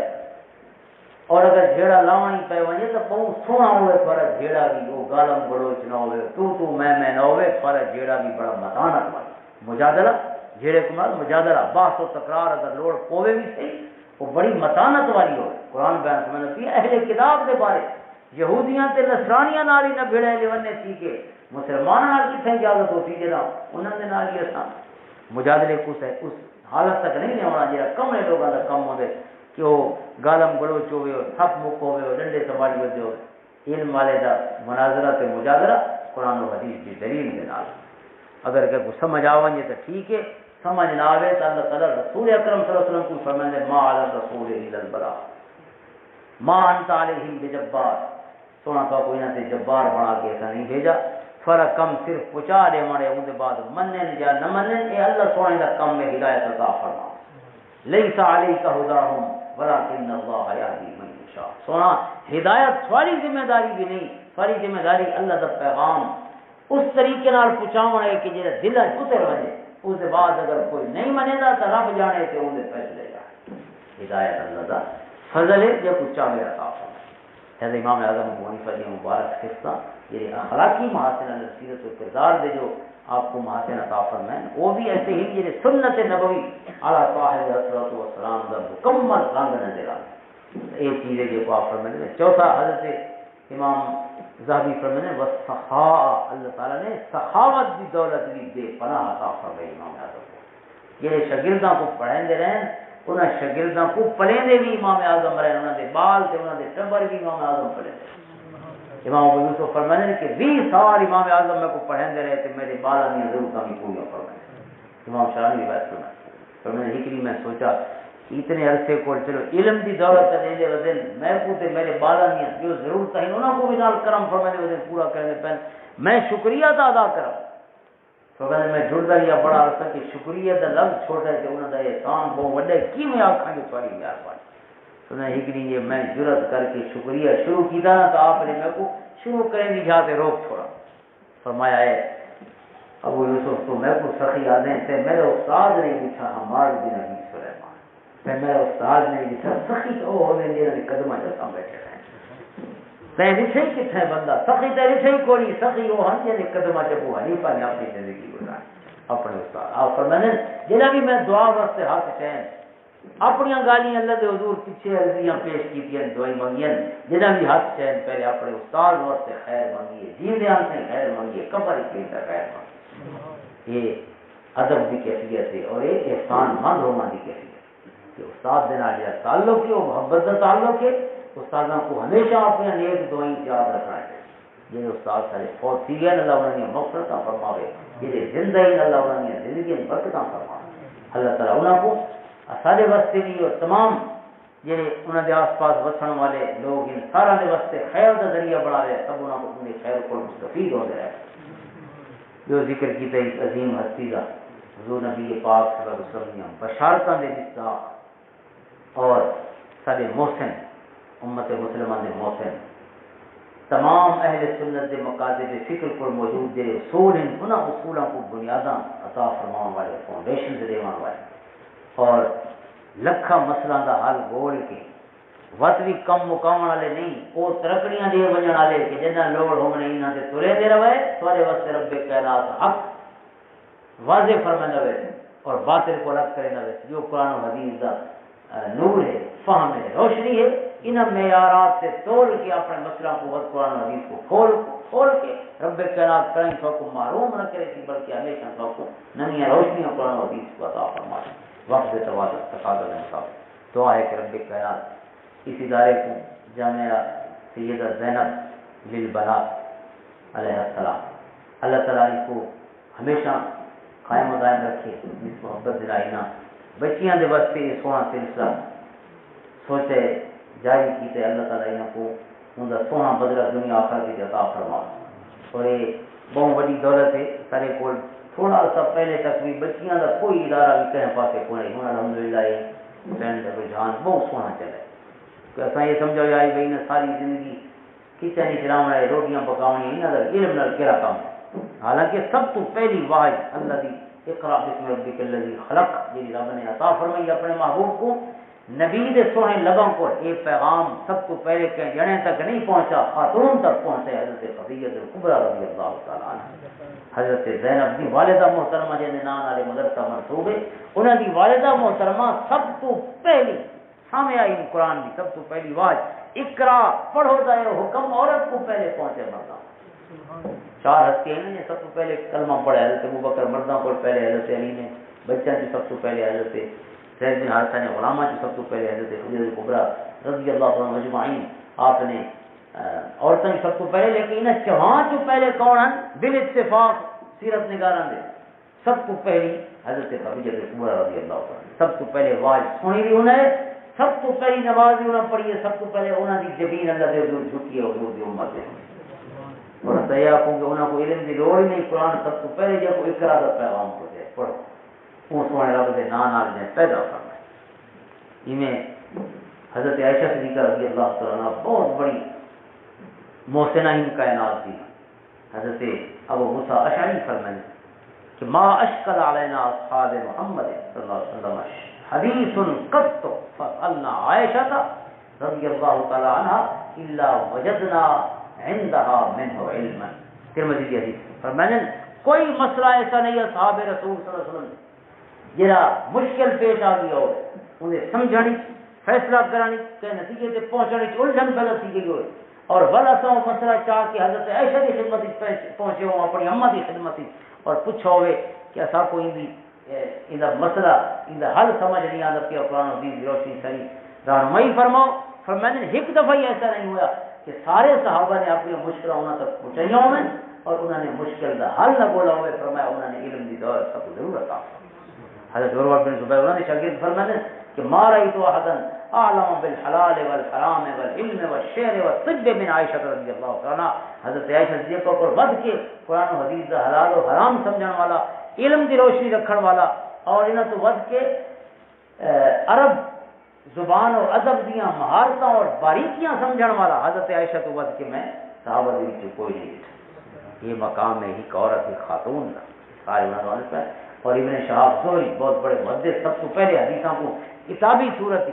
اور اگر جھیڑا لاوانی پہ ونجے تو بہت سونا ہوئے پر جھیڑا بھی وہ گالم گلوچ نہ ہوئے تو میں نہ ہوئے پر جھیڑا بھی بڑا متانت والا مجادلہ جھیڑے کو مراد مجادلہ بحث و تکرار اگر لوڑ پوے بھی صحیح وہ بڑی متانت والی ہو۔ قرآن بیان سمجھتی ہے اہل کتاب دے بارے یہودیاں تے نصرانیاں نال ہی نہ بھڑے لیونے سی کہ مسلماناں نال کتھے اجازت ہوتی جے نا انہاں دے نال ہی اساں مجادلے کو ہے اس حالت تک نہیں ہونا جڑا کم لوگاں دا کم ہوندے کہ وہ گالم گلوچ ہوے اور تھپ مک ہوے اور ڈنڈے سنبھالی ودے ہو، علم والے دا مناظرہ تے مجادلہ قرآن و حدیث دی دلیل دے نال اگر کہ کوئی سمجھ آ ونجے تے ٹھیک ہے، سمجھ نہ آوے تو اللہ تعالیٰ رسول اکرم صلی اللہ علیہ وسلم کو فرمائے ما علی الرسول الا البلاغ ما انت علیہم بجبار، سونا تو کوئی نہ تے جبار بنا کے ایسا نہیں بھیجا، فرق کم صرف پہنچا دے مڑے ان دے بعد منن یا نہ منن اے اللہ سونے دا کم میں ہدایت عطا فرما، لیس علیک ہداہم ولکن اللہ یہدی من یشاء، سونا ہدایت تھوڑی ذمہ داری بھی نہیں، تھوڑی ذمہ داری اللہ دا پیغام اس طریقے نال پہنچاونا ہے کہ جڑا دل وچ اتر وجے، اس کے بعد اگر کوئی نہیں منے گا تو رب جانے کہ انہیں فیصلے گا، ہدایت اللہ کا فضل ہے جو کچھ چاہے عطا فرمائے۔ حضرت امام اعظم ابو حنیفہ کی مبارک قصہ یہ اخلاقی محاسن سیرت و کردار دے جو آپ کو محاسن عطا فرمائیں وہ بھی ایسے ہی یہ سنت نبوی اعلیٰ صاحب حضرت والسلام کا مکمل رنگ نظر آئے، ایک چیز ہے جو آپ فرمائیں۔ چوتھا حضرت امام ذہبی فرمانے والسخاء، اللہ تعالیٰ نے سخاوت کی دولت بھی بے پناہ عطا فرمائی امام اعظم کو، یہ شاگرداں کو پڑھیں رہن انہاں شاگرداں کو پڑھیں بھی امام اعظم رہے، انہاں دے بال تے انہاں دے ٹبر بھی امام اعظم پڑھیں۔ امام ابو یوسف فرمانے کہ 20 سال امام اعظم میں کو پڑھیں رہے تے میرے بالا نہیں ضرورتاں بھی پوریاں فرمائیں۔ امام شامی بات فرمانے ہکری میں سوچا اتنے عرصے کو چلو علم دی دولت دے دے ودن میں کو تے میرے بالا نہیں جو ضرورت ہے انہاں کو بھی نال کرم فرمانے ودن پورا کرنے پہن میں شکریہ ادا کرا، فرمانے میں جڑدا یا بڑا عرصہ کہ شکریہ دا لفظ چھوٹا ہے کہ انہاں دا احسان بہت وڈے کی میں آکھاں جو تھوڑی مہربانی، فرمانے ہکری یہ میں جرأت کر کے شکریہ شروع کیتا نا تو آپ نے میں کو شروع کریں دی جاتے روک چھوڑا، فرمایا ہے ابو یوسف تو میں کو سخی آدھیں تے میرے استاد نے پوچھا حماد بن ابی سلیمان، تے میرے استاد نے پوچھا سخی تو وہ ہونے جنہاں نے قدمہ جساں بیٹھے رہے تے رچھے کتنے بندہ سخی تے رچھے کوئی سخی وہ ہن جنہاں نے قدمہ ابو حنیفہ نے اپنی زندگی گزاری اپنے استاد آپ فرمانے جنہاں بھی میں دعا واسطے ہاتھ چین اپنی گالیاں اللہ دے حضور پیچھے عرضیاں پیش کیتیاں دعائیں منگیاں جنہاں بھی ہاتھ چین پہلے اپنے استاد واسطے خیر منگیے جیندیاں سے خیر منگیے قبر کی خیر منگیے، یہ ادب کی کیفیت ہے اور یہ احسان مند ہونا کی کیفیت کہ استاد دینا جا تعلق ہے وہ محبت کا تعلق ہے، استادوں کو ہمیشہ اپنے نیک دعائیں یاد رکھنا ہے، یہ استاد سارے فوت تھی گئے اللہ انہوں نے مغفرتاں فرماوے، یہ زندگی اللہ انہوں نے زندگی برکتاں فرماوے، اللہ تعالیٰ انہوں کو سارے واسطے بھی اور تمام جڑے انہاں دے آس پاس وسن والے لوگ ان سارا دے واسطے خیر دا ذریعہ بنا لے سب انہاں کو اپنے خیر کو مستفید ہوندے رہے. جو ذکر کیتا اس عظیم ہستی دا حضور نبی پاک صلی اللہ علیہ وسلم بشارتاں دے مصداق اور سارے محسن امت مسلمان دے محسن تمام اہل سنت دے مقاصد فکر کو موجود جڑے اصول ہیں انہاں اصولاں کو بنیاداں عطا فرماؤن والے فاؤنڈیشن دے دیوان والے اور لکھا مسئلہ دا حل بول کے وقت بھی کم مقام والے نہیں وہ ترکڑیاں دے ونجن والے کہ جنہ لوڑ ہونے انہاں دے ترے دے رہے تھوڑے واسطے رب کائنات حق واضح فرمانا وے اور باطل کو الگ کرنا وے جو قرآن و حدیث دا نور ہے فہم ہے روشنی ہے ان معیارات سے توڑ کے اپنے مسئلہ کو قرآن و حدیث کو کھول کے رب کائنات کریں تو کو معروم نہ کرے بلکہ ہمیشہ تو کو نئی روشنی اور قرآن و حدیث کو عطا فرمائے. وقت توازن تقاضا کے مطابق دعا ہے کہ رب کائنات اس ادارے کو جامعہ سیدہ زینب للبنات علیہ السلام اللہ تعالیٰ اس کو ہمیشہ قائم و دائم رکھے اس محبت دلائینا بچیاں دے واسطے یہ سونا سلسلہ سوچے جاری کیتے اللہ تعالیٰ انہوں کو ان کا سونا بدلہ دنیا آخر کی عطا فرما. اور یہ بہت بڑی دولت ہے سارے کو تھوڑا سا پہلے تک بھی بچیاں کا کوئی ادارہ بھی کہیں پاسے کو نہیں ہوں الحمدللہ یہ فرینڈ رجحان بہت سونا چلے کہ اصل یہ سمجھو آئی بھائی نے ساری زندگی کچن ہی چلانا ہے روٹیاں پکاونی انہوں کا علم نال کہڑا کام ہے. حالانکہ سب تو پہلی واحد اللہ دی اقرا بسم ربک الذی خلق جی رب نے عطا فرمائی اپنے محبوب کو نبی دے سونے لبوں کو یہ پیغام سب تو پہلے کہ جنے تک نہیں پہنچا خاتون تک پہنچے حضرت خدیجہ کبریٰ رضی اللہ تعالیٰ عنہ حضرت زینب دی والدہ محترمہ جن نام والے مدرسہ منصوب ہے انہوں دی والدہ محترمہ سب تو پہلی سامنے آئی قرآن کی سب تو پہلی واج اقرا پڑھو جائے حکم عورت کو پہلے پہنچے مردہ. چار ہستی ہیں سب تو پہلے کلمہ پڑھے حضرت ابوبکر مردوں کو پہلے حضرت علی نے بچہ کی سب تو پہلے حضرت زید بن حارثہ نے غلامہ کی سب تو پہلے حضرت خدیجہ کبریٰ رضی اللہ عنہ مجمعین آپ نے عورتوں کی سب تو پہلے لیکن انہیں چوہاں جو پہلے کون ہیں بال اتفاق سیرت نگاران دے سب تو پہلی حضرت خدیجہ کبریٰ رضی اللہ عنہ سب تو پہلے واج سنی بھی انہیں سب تو پہلی نماز بھی انہیں پڑھی ہے سب تو پہلے انہوں نے جبین اللہ دے حضور جھکی ہے حضور دی امت ہے اور تیار کو کہ انہوں کو علم دی لوڑ ہی نہیں قرآن سب تو پہلے جب کو اقرا دا پیغام کو دے پڑھو وہ سونے رب دے نال نے پیدا فرمائے. میں حضرت عائشہ صدیقہ رضی اللہ تعالیٰ عنہ بہت بڑی محسنہ ہی کائنات دی. حضرت ابو موسیٰ اشعری فرمائے کہ ما اشکل علینا اصحاب محمد صلی اللہ علیہ وسلم حدیث قط فسألنا عائشہ رضی اللہ تعالیٰ عنہ الا وجدنا عندها منه علما. ترمذی کی حدیث فرمائے کوئی مسئلہ ایسا نہیں ہے صحاب رسول صلی اللہ علیہ وسلم جرا مشکل پیش آ گیا ہو انہیں سمجھانی فیصلہ کرانی کہ نتیجے سے پہنچنے کی الجھن پیدا تھی گئی ہوئے اور بلا سو مسئلہ چاہ کے حضرت عائشہ کی خدمت پہنچے ہوں اپنی اماں کی خدمت اور پوچھا ہوئے کہ ایسا کو ان مسئلہ ان حل سمجھ نہیں آتا کہ قرآن حدیث کی روشنی صحیح رہنمائی فرماؤ. فرمایا ایک دفعہ ہی ایسا نہیں ہوا کہ سارے صحابہ نے اپنی مشکل انہوں تک پہنچائی ہوئے اور انہوں نے مشکل کا حل نہ بولا ہوئے. فرمایا انہوں نے علم کی دور سب کو ضرورت آ حضرت عروہ بن زبیر انہوں نے شاگرد فرمایا کہ ما رأيت احدا اعلم بالحلال والحرام والعلم والشعر والطب من عائشہ رضی اللہ تعالی. حضرت عائشہ صدیقہ کو ود کے قرآن و حدیث کا حلال و حرام سمجھنے والا علم کی روشنی رکھنے والا اور انہوں تو ود کے عرب زبان اور ادب دیاں مہارتاں اور باریکیاں سمجھنے والا حضرت عائشہ تو ود کے میں صحابہ دی کوئی نہیں. یہ مقام ہے ایک عورت ایک خاتون کا سارے انہوں نے. اور ابن شہاب زہری بہت بڑے محدث سب سے پہلے حدیثوں کو کتابی صورت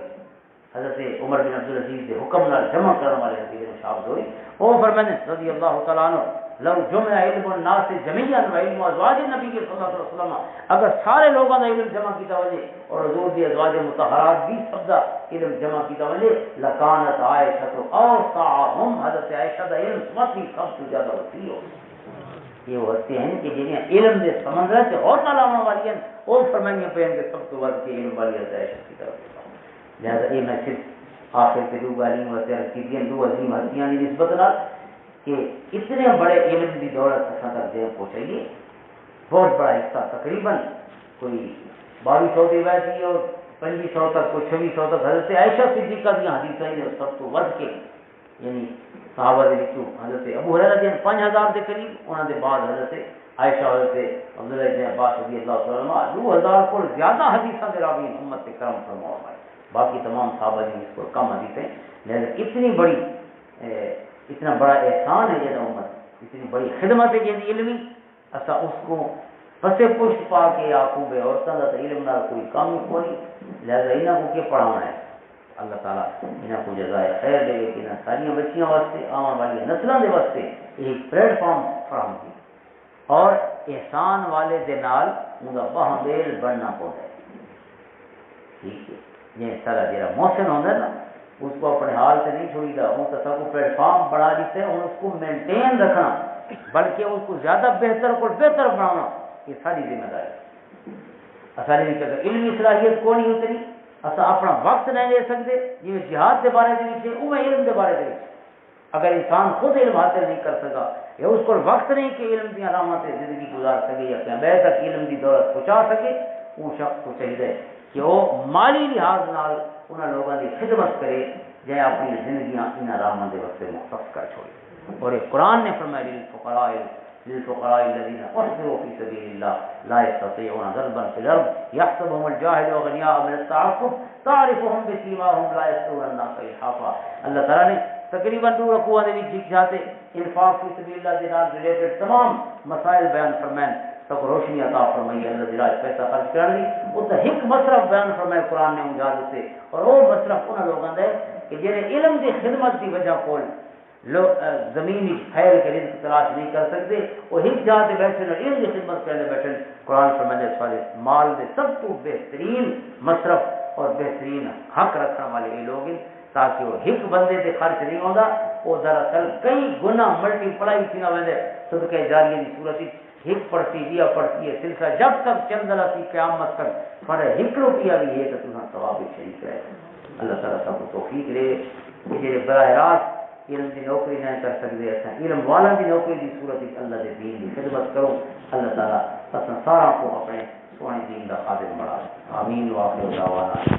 حضرت عمر بن عبدالعزیز کے حکم نال جمع کرنے والے ابن شہاب زہری وہ فرمانے رضی اللہ تعالیٰ عنہ لو جمع علم الناس جميعا وعلم ازواج النبی صلی اللہ علیہ وسلم اگر سارے لوگوں کا علم جمع کیتا وجے اور حضور دی ازواج مطہرات بھی سب کا علم جمع کیتا وجے لکانت عائشہ تو اوسعهم حضرت عائشہ کا علم سب سے زیادہ وسیع ہو. یہ ہوتے ہیں کہ جنہیں علم دے سمندر سے اور تعالیٰ والی ہیں وہ فرمائیں پہ کہ سب تو ود کے علم والی عائشہ کی طرف. لہٰذا یہ میں صرف آخر کے دو گالیوں واسطے رکھی دیں دو عظیم ہستیاں کی نسبت نال کہ اتنے بڑے علم کی دولت اصل تک دیر پہنچائیے. بہت بڑا حصہ تقریباً کوئی 2200 روایتی اور 2500 تک کوئی 2600 تک حضرت عائشہ صدیقہ دی حدیث ہے سب تو ود کے یعنی صحابہ دے وچوں حضرت ابو ہریرہ دے 5000 دے قریب، انہاں دے بعد حضرت عائشہ حضرت عبداللہ ابن عباس رضی اللہ تعالی عنہ 2000 کو زیادہ حدیثاں دے راوی امت کے کرم فرماؤ ہے، باقی تمام صحابہ نے اس کو کم حدیثیں، لہذا اتنی بڑی اتنا بڑا احسان ہے یہ امت، اتنی بڑی خدمت ہے یہ علمی، اسا اس کو پسے پشت پا کے یعقوب عورتوں کا علم نال کوئی کام کوئی، لہذا انہاں کو کیا پڑھانا ہے، اللہ تعالیٰ انہاں کو جزائے خیر دے کہ انہاں ساری بچیاں واسطے آنے والی نسلوں کے واسطے ایک پلیٹ فارم فراہم کی اور احسان والے دے نال ان کا باہ میل بننا پڑتا ہے، ٹھیک ہے، یہ سارا جڑا محسن ہوتا ہے نا اس کو اپنے حال سے نہیں چھوڑی دا، ان کا سب کو پلیٹ فارم بنا دیتے ہیں، اس کو مینٹین رکھنا بلکہ اس کو زیادہ بہتر کو بہتر بنانا یہ ساری ذمہ داری، اصل نہیں کہتے علمی صلاحیت کو نہیں اتری، اصل اپنا وقت نہیں دے سکتے، جی جہاد کے بارے میں وہ علم کے بارے میں اگر انسان خود علم حاصل نہیں کر سکا یا اس کو وقت نہیں کہ علم کی علامات زندگی گزار سکے یا کہ تک علم کی دولت پہنچا سکے، وہ شخص کو چاہیے کہ وہ مالی لحاظ نال انہوں لوگوں کی خدمت کرے جائے اپنی زندگیاں ان علاموں کے واسطے مختص کر چھوڑے، اور یہ قرآن نے فرمایا للفقراء الذين احصروا في سبيل الله لا يستطيعون ضربا في الارض يحسبهم الجاهل اغنياء من التعفف تعرفهم بسيماهم لا يسألون الناس الحافا، اللہ تعالیٰ نے تقریباً 2 رکوعوں میں لکھ جاتے انفاق فی سبیل اللہ کے نال ریلیٹڈ تمام مسائل بیان فرمائیں تک روشنی عطا فرمائی، اللہ جل پیسہ خرچ کرنے وہ تو ایک مصرف بیان فرمائے قرآن نے مجاز سے، اور وہ مصرف انہوں لوگوں نے کہ جنہیں علم کی خدمت کی وجہ کو زمینی پھیل کے رزق تلاش نہیں کر سکتے، وہ ایک جہاں سے بیٹھے علم کی خدمت کرنے بیٹھے، قرآن فرمانے والے مال میں سب تو بہترین مصرف اور بہترین حق رکھنے والے یہ لوگ ہیں، تاکہ وہ ایک بندے سے خرچ نہیں ہوتا، وہ دراصل کئی گنا ملٹی پلائی تھی نہ وجہ صدقہ جاریہ کی صورت ایک پڑتی دیا پڑتی ہے سلسلہ جب تک چند رسی قیامت تک پر 1 روپیہ بھی ہے تو تمہیں ثواب شریف ہے، اللہ تعالیٰ سب کو توفیق دے کہ جی براہ راست علم کی نوکری نہیں کر سکتے، اچھا علم والا کی نوکری کی صورت اللہ کے دین کی خدمت کرو، اللہ تعالیٰ اصل سارا کو اپنے سونے دین کا خادم بنا، آمین واخر دعوانا